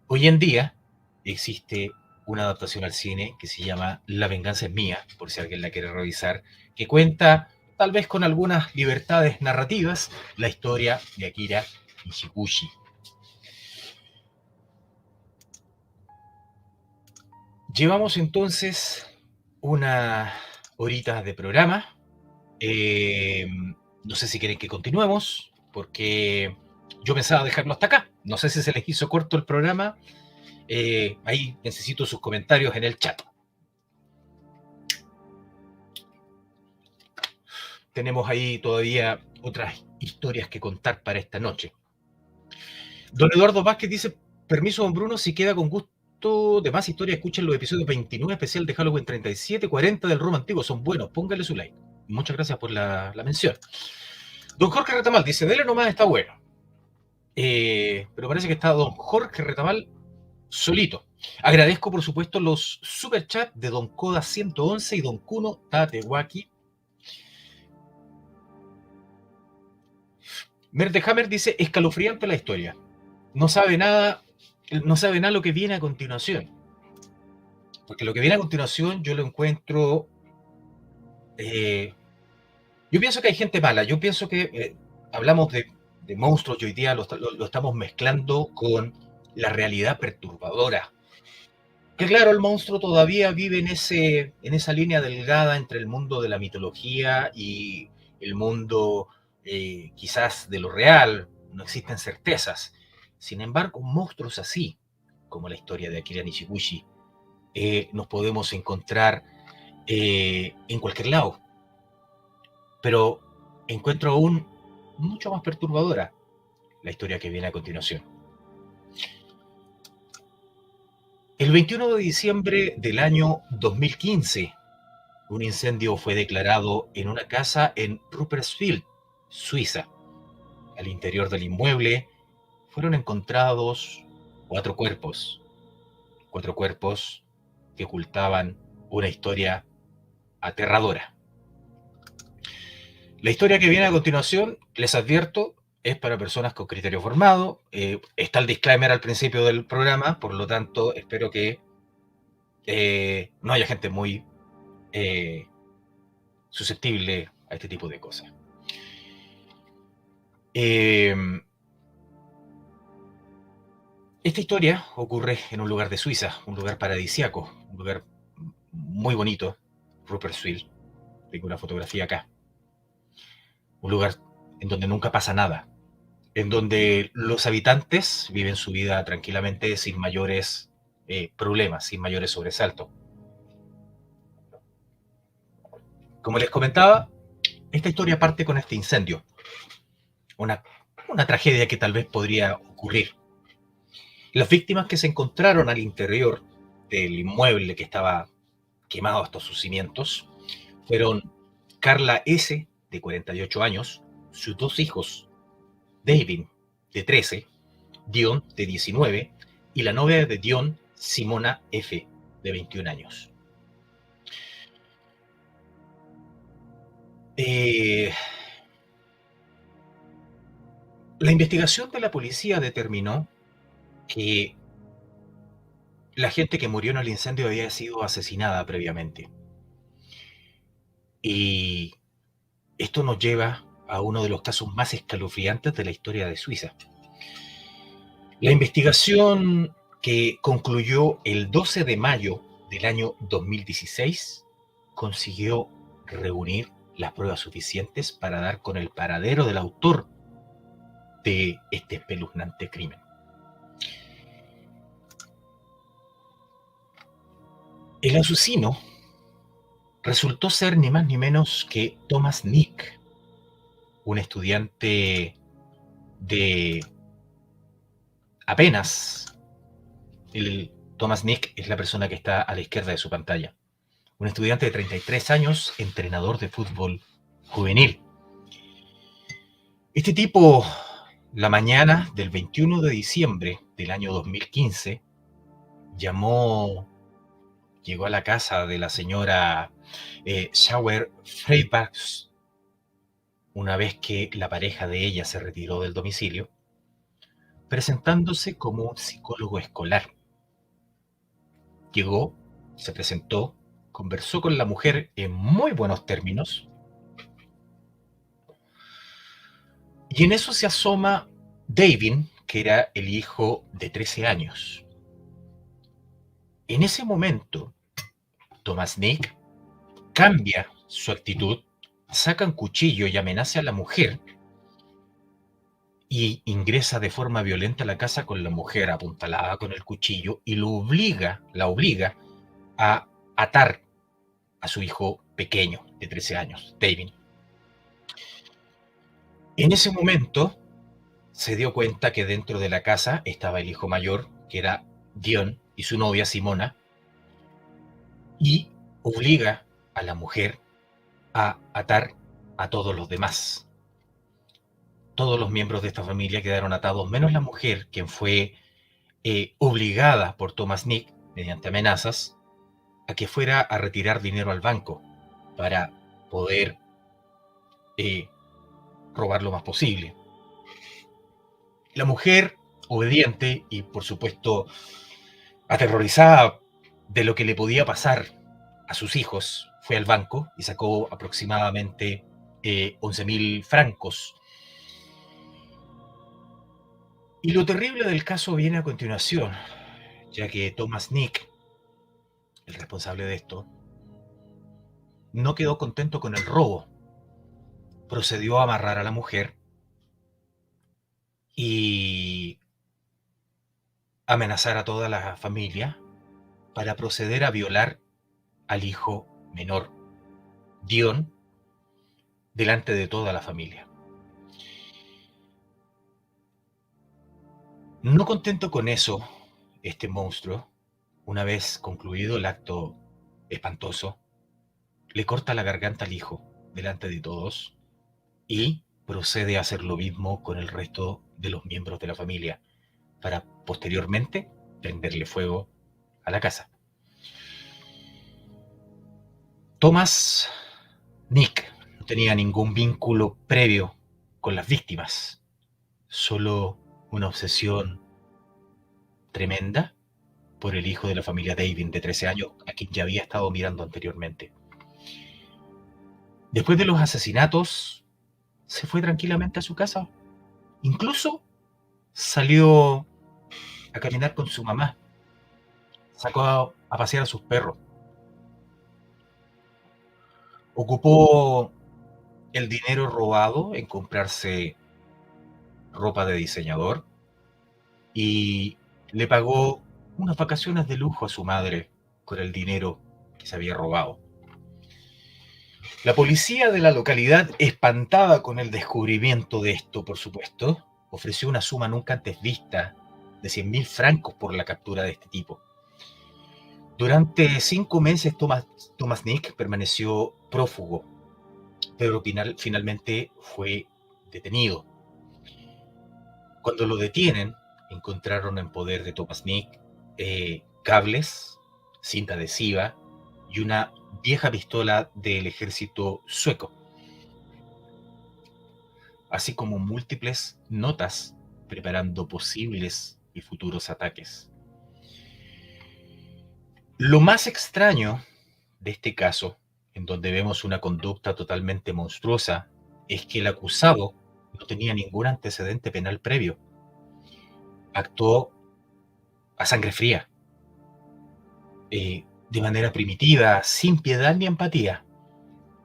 hoy en día existe una adaptación al cine que se llama La venganza es mía, por si alguien la quiere revisar, que cuenta, tal vez con algunas libertades narrativas, la historia de Akira Nishiguchi. Llevamos entonces una horita de programa. No sé si quieren que continuemos, porque yo pensaba dejarlo hasta acá. No sé si se les hizo corto el programa. Ahí necesito sus comentarios en el chat. Tenemos ahí todavía otras historias que contar para esta noche. Don Eduardo Vázquez dice, permiso, don Bruno, si queda con gusto de más historias, escuchen los episodios 29 especial de Halloween 37, 40 del Roma Antiguo, son buenos, póngale su like. Muchas gracias por la mención. Don Jorge Retamal dice, dele nomás, está bueno. Pero parece que está don Jorge Retamal solito. Agradezco, por supuesto, los superchats de don Coda 111 y don Kuno Tatewaki. Merdehammer dice, escalofriante la historia. No sabe nada lo que viene a continuación. Porque lo que viene a continuación yo lo encuentro... yo pienso que hay gente mala. Yo pienso que hablamos de monstruos y hoy día lo estamos mezclando con la realidad perturbadora. Que claro, el monstruo todavía vive en esa línea delgada entre el mundo de la mitología y el mundo quizás de lo real. No existen certezas. Sin embargo, monstruos así, como la historia de Akira Nishiguchi, nos podemos encontrar en cualquier lado. Pero encuentro aún mucho más perturbadora la historia que viene a continuación. El 21 de diciembre del año 2015, un incendio fue declarado en una casa en Rupperswil, Suiza. Al interior del inmueble fueron encontrados 4 cuerpos que ocultaban una historia aterradora. La historia que viene a continuación, les advierto, es para personas con criterio formado. Está el disclaimer al principio del programa, por lo tanto, espero que no haya gente muy susceptible a este tipo de cosas. Esta historia ocurre en un lugar de Suiza, un lugar paradisíaco, un lugar muy bonito, Rupperswil. Tengo una fotografía acá. Un lugar en donde nunca pasa nada, en donde los habitantes viven su vida tranquilamente sin mayores problemas, sin mayores sobresaltos. Como les comentaba, esta historia parte con este incendio, una tragedia que tal vez podría ocurrir. Las víctimas que se encontraron al interior del inmueble que estaba quemado hasta sus cimientos fueron Carla S., de 48 años, sus 2 hijos, David, de 13, Dion, de 19, y la novia de Dion, Simona F., de 21 años. La investigación de la policía determinó que la gente que murió en el incendio había sido asesinada previamente. Y esto nos lleva a uno de los casos más escalofriantes de la historia de Suiza. La investigación que concluyó el 12 de mayo del año 2016 consiguió reunir las pruebas suficientes para dar con el paradero del autor de este espeluznante crimen. El asesino resultó ser ni más ni menos que Thomas Nick, un estudiante de apenas... Thomas Nick es la persona que está a la izquierda de su pantalla. Un estudiante de 33 años, entrenador de fútbol juvenil. Este tipo La mañana del 21 de diciembre del año 2015, llamó, llegó a la casa de la señora Schauer Freibergs, una vez que la pareja de ella se retiró del domicilio, presentándose como un psicólogo escolar. Llegó, se presentó, conversó con la mujer en muy buenos términos, y en eso se asoma David, que era el hijo de 13 años. En ese momento, Thomas Nick cambia su actitud, saca un cuchillo y amenaza a la mujer y ingresa de forma violenta a la casa con la mujer apuntalada con el cuchillo y la obliga a atar a su hijo pequeño de 13 años, David. En ese momento se dio cuenta que dentro de la casa estaba el hijo mayor, que era Dion, y su novia Simona, y obliga a la mujer a atar a todos los demás. Todos los miembros de esta familia quedaron atados, menos la mujer, quien fue obligada por Thomas Nick, mediante amenazas, a que fuera a retirar dinero al banco para poder eh, robar lo más posible. La mujer, obediente y por supuesto aterrorizada de lo que le podía pasar a sus hijos, fue al banco y sacó aproximadamente 11.000 francos. Y lo terrible del caso viene a continuación, ya que Thomas Nick, el responsable de esto, no quedó contento con el robo. Procedió a amarrar a la mujer y amenazar a toda la familia para proceder a violar al hijo menor, Dion, delante de toda la familia. No contento con eso, este monstruo, una vez concluido el acto espantoso, le corta la garganta al hijo delante de todos y procede a hacer lo mismo con el resto de los miembros de la familia para posteriormente prenderle fuego a la casa. Thomas Nick no tenía ningún vínculo previo con las víctimas, solo una obsesión tremenda por el hijo de la familia David de 13 años, a quien ya había estado mirando anteriormente. Después de los asesinatos, se fue tranquilamente a su casa. Incluso salió a caminar con su mamá, sacó a pasear a sus perros. Ocupó el dinero robado en comprarse ropa de diseñador y le pagó unas vacaciones de lujo a su madre con el dinero que se había robado. La policía de la localidad, espantada con el descubrimiento de esto, por supuesto, ofreció una suma nunca antes vista de 100.000 francos por la captura de este tipo. Durante 5 meses Thomas Nick permaneció prófugo, pero finalmente fue detenido. Cuando lo detienen, encontraron en poder de Thomas Nick cables, cinta adhesiva y una vieja pistola del ejército sueco, así como múltiples notas preparando posibles y futuros ataques. Lo más extraño de este caso, en donde vemos una conducta totalmente monstruosa, es que el acusado no tenía ningún antecedente penal previo. Actuó a sangre fría, de manera primitiva, sin piedad ni empatía,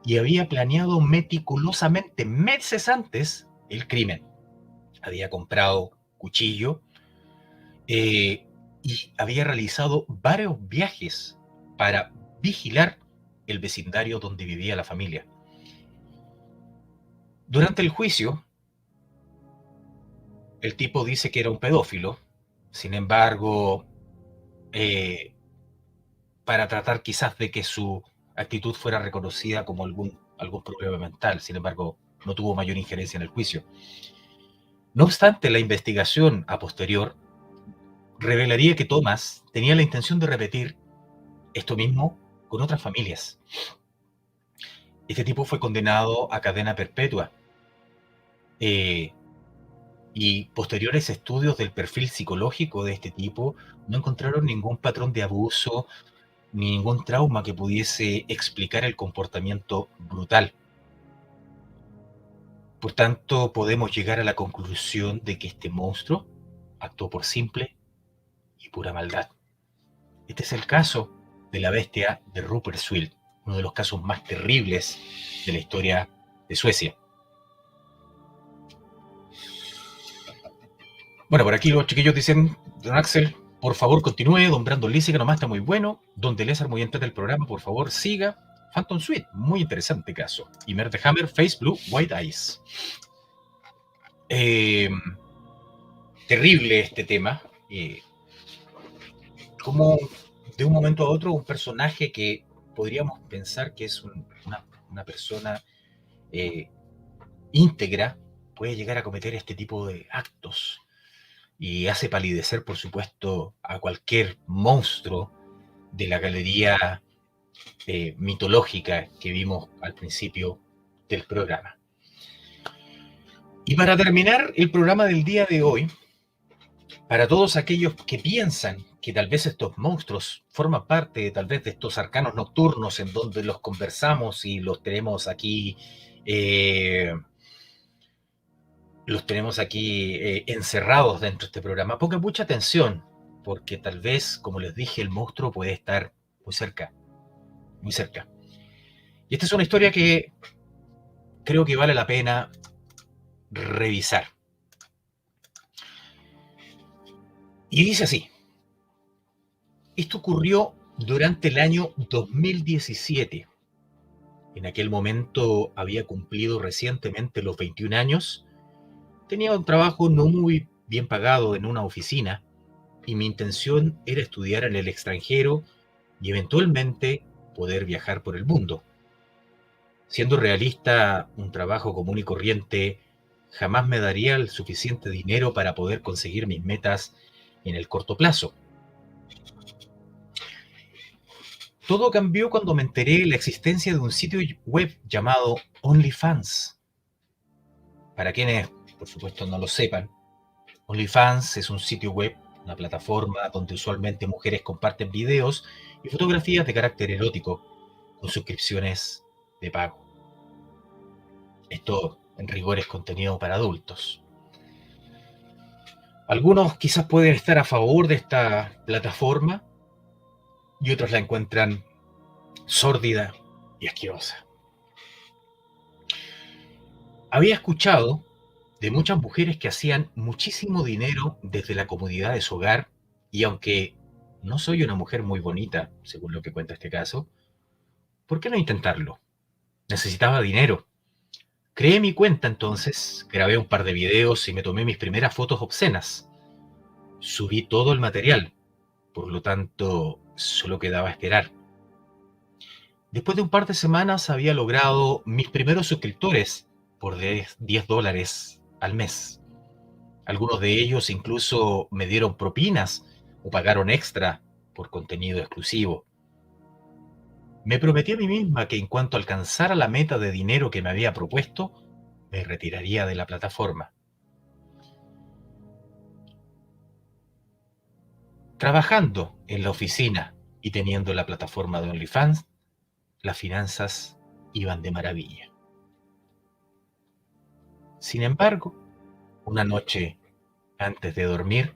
y había planeado meticulosamente meses antes el crimen. Había comprado cuchillo y había realizado varios viajes para vigilar el vecindario donde vivía la familia. Durante el juicio, el tipo dice que era un pedófilo, sin embargo, eh, para tratar quizás de que su actitud fuera reconocida como algún problema mental, sin embargo, no tuvo mayor injerencia en el juicio. No obstante, la investigación a posterior revelaría que Thomas tenía la intención de repetir esto mismo con otras familias. Este tipo fue condenado a cadena perpetua, eh, y posteriores estudios del perfil psicológico de este tipo no encontraron ningún patrón de abuso ni ningún trauma que pudiese explicar el comportamiento brutal. Por tanto, podemos llegar a la conclusión de que este monstruo actuó por simple y pura maldad. Este es el caso de la bestia de Rupert Swild, uno de los casos más terribles de la historia de Suecia. Bueno, por aquí los chiquillos dicen, don Axel, por favor continúe, don Brandon dice que nomás está muy bueno, don Delezar muy entrante del programa, por favor siga. Phantom Suite, muy interesante caso. Y Merde Hammer, Face Blue, White Eyes. Eh, Terrible este tema. Como de un momento a otro un personaje que podríamos pensar que es una persona eh, íntegra puede llegar a cometer este tipo de actos y hace palidecer, por supuesto, a cualquier monstruo de la galería mitológica que vimos al principio del programa. Y para terminar el programa del día de hoy, para todos aquellos que piensan que tal vez estos monstruos forman parte tal vez de estos arcanos nocturnos en donde los conversamos y eh, los tenemos aquí encerrados dentro de este programa, pongan mucha atención, porque tal vez, como les dije, el monstruo puede estar muy cerca, muy cerca. Y esta es una historia que creo que vale la pena revisar. Y dice así: esto ocurrió durante el año 2017. En aquel momento había cumplido recientemente los 21 años, tenía un trabajo no muy bien pagado en una oficina y mi intención era estudiar en el extranjero y eventualmente poder viajar por el mundo. Siendo realista, un trabajo común y corriente jamás me daría el suficiente dinero para poder conseguir mis metas en el corto plazo. Todo cambió cuando me enteré de la existencia de un sitio web llamado OnlyFans. Para quienes, por supuesto, no lo sepan, OnlyFans es un sitio web, una plataforma donde usualmente mujeres comparten videos y fotografías de carácter erótico con suscripciones de pago. Esto, en rigor, es contenido para adultos. Algunos quizás pueden estar a favor de esta plataforma y otros la encuentran sórdida y asquerosa. Había escuchado de muchas mujeres que hacían muchísimo dinero desde la comodidad de su hogar y aunque no soy una mujer muy bonita, según lo que cuenta este caso, ¿por qué no intentarlo? Necesitaba dinero. Creé mi cuenta entonces, grabé un par de videos y me tomé mis primeras fotos obscenas. Subí todo el material, por lo tanto, solo quedaba esperar. Después de un par de semanas había logrado mis primeros suscriptores por $10 al mes. Algunos de ellos incluso me dieron propinas o pagaron extra por contenido exclusivo. Me prometí a mí misma que en cuanto alcanzara la meta de dinero que me había propuesto, me retiraría de la plataforma. Trabajando en la oficina y teniendo la plataforma de OnlyFans, las finanzas iban de maravilla. Sin embargo, una noche antes de dormir,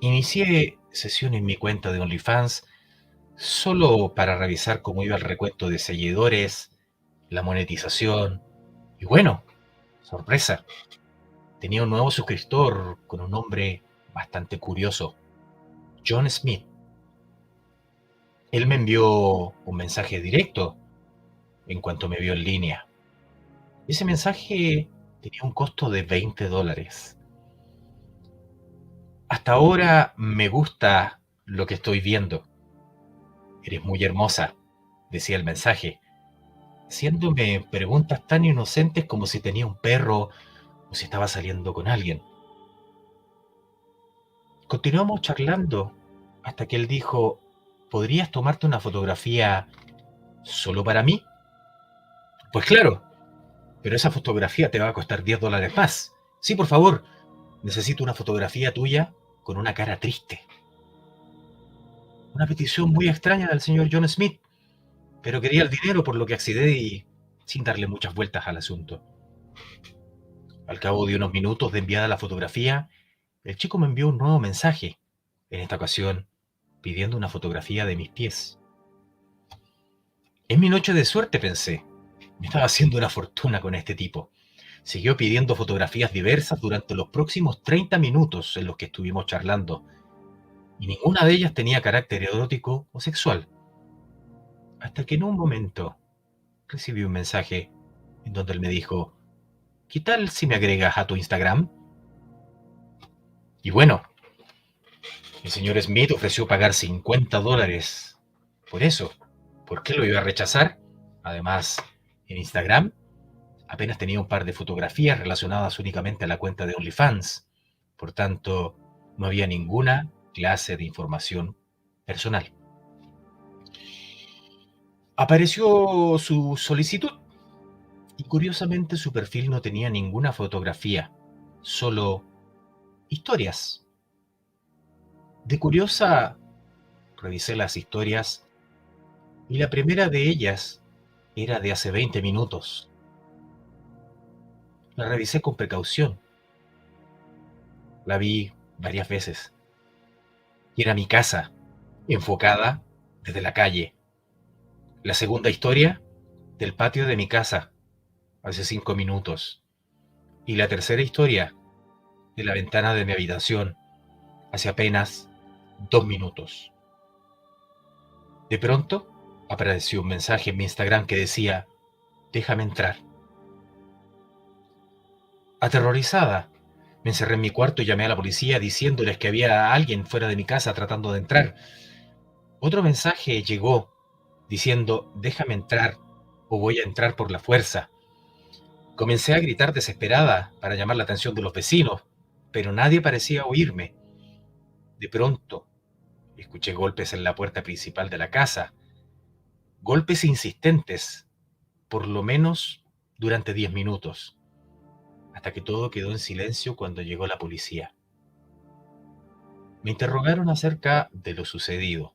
inicié sesión en mi cuenta de OnlyFans solo para revisar cómo iba el recuento de seguidores, la monetización. Y bueno, sorpresa, tenía un nuevo suscriptor con un nombre bastante curioso, John Smith. Él me envió un mensaje directo en cuanto me vio en línea. Ese mensaje tenía un costo de $20. Hasta ahora me gusta lo que estoy viendo. Eres muy hermosa, decía el mensaje, haciéndome preguntas tan inocentes como si tenía un perro o si estaba saliendo con alguien. Continuamos charlando hasta que él dijo, ¿podrías tomarte una fotografía solo para mí? Pues claro, pero esa fotografía te va a costar $10 más. Sí, por favor, necesito una fotografía tuya con una cara triste. Una petición muy extraña del señor John Smith, pero quería el dinero por lo que accedí y sin darle muchas vueltas al asunto. Al cabo de unos minutos de enviada la fotografía, el chico me envió un nuevo mensaje, en esta ocasión pidiendo una fotografía de mis pies. Es mi noche de suerte, pensé. Me estaba haciendo una fortuna con este tipo. Siguió pidiendo fotografías diversas durante los próximos 30 minutos en los que estuvimos charlando, y ninguna de ellas tenía carácter erótico o sexual. Hasta que en un momento recibí un mensaje en donde él me dijo, ¿qué tal si me agregas a tu Instagram? Y bueno, el señor Smith ofreció pagar $50 por eso. ¿Por qué lo iba a rechazar? Además, en Instagram apenas tenía un par de fotografías relacionadas únicamente a la cuenta de OnlyFans. Por tanto, no había ninguna clase de información personal. Apareció su solicitud y curiosamente su perfil no tenía ninguna fotografía, solo historias. De curiosa, revisé las historias y la primera de ellas era de hace 20 minutos. La revisé con precaución, la vi varias veces y era mi casa, enfocada desde la calle. La segunda historia, del patio de mi casa, hace 5 minutos. Y la tercera historia, de la ventana de mi habitación, hace apenas 2 minutos. De pronto, apareció un mensaje en mi Instagram que decía, déjame entrar. Aterrorizada, me encerré en mi cuarto y llamé a la policía diciéndoles que había alguien fuera de mi casa tratando de entrar. Otro mensaje llegó diciendo, déjame entrar o voy a entrar por la fuerza. Comencé a gritar desesperada para llamar la atención de los vecinos, pero nadie parecía oírme. De pronto, escuché golpes en la puerta principal de la casa, golpes insistentes, por lo menos durante 10 minutos, hasta que todo quedó en silencio cuando llegó la policía. Me interrogaron acerca de lo sucedido.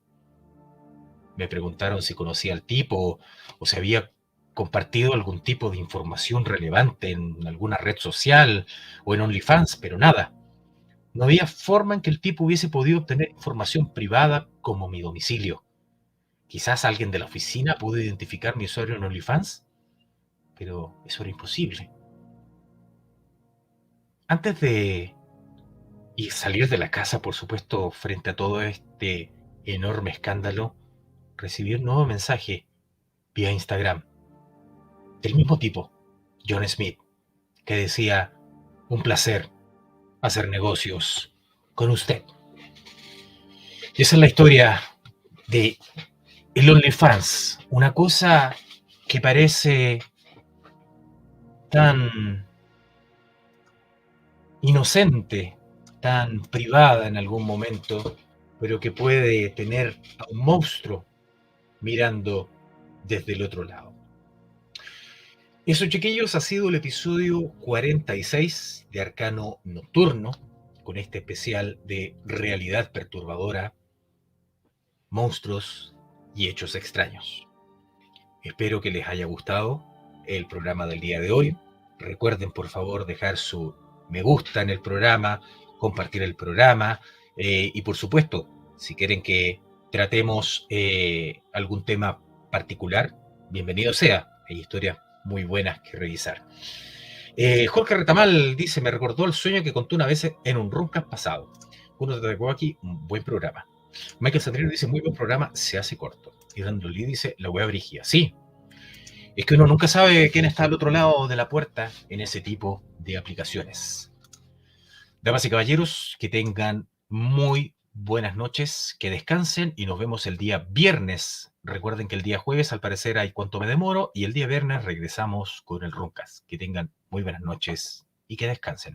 Me preguntaron si conocía al tipo o si había compartido algún tipo de información relevante en alguna red social o en OnlyFans, pero nada. No había forma en que el tipo hubiese podido obtener información privada como mi domicilio. Quizás alguien de la oficina pudo identificar mi usuario en OnlyFans, pero eso era imposible. Antes de salir de la casa, por supuesto, frente a todo este enorme escándalo, recibí un nuevo mensaje vía Instagram del mismo tipo, John Smith, que decía, un placer hacer negocios con usted. Y esa es la historia de el OnlyFans, una cosa que parece tan inocente, tan privada en algún momento, pero que puede tener a un monstruo mirando desde el otro lado. Eso, chiquillos, ha sido el episodio 46 de Arcano Nocturno, con este especial de realidad perturbadora, monstruos y hechos extraños. Espero que les haya gustado el programa del día de hoy. Recuerden, por favor, dejar su me gusta en el programa, compartir el programa y, por supuesto, si quieren que tratemos algún tema particular, bienvenido sea. Hay historias muy buenas que revisar. Jorge Retamal dice, me recordó el sueño que conté una vez en un Roncast pasado. Uno te traigo aquí, un buen programa. Michael Sandrino dice, muy buen programa, se hace corto. Y Randolí dice, la wea brígida. Sí, es que uno nunca sabe quién está al otro lado de la puerta en ese tipo de aplicaciones. Damas y caballeros, que tengan muy buenas noches, que descansen y nos vemos el día viernes. Recuerden que el día jueves al parecer hay Cuánto me demoro y el día viernes regresamos con el Roncast. Que tengan muy buenas noches y que descansen.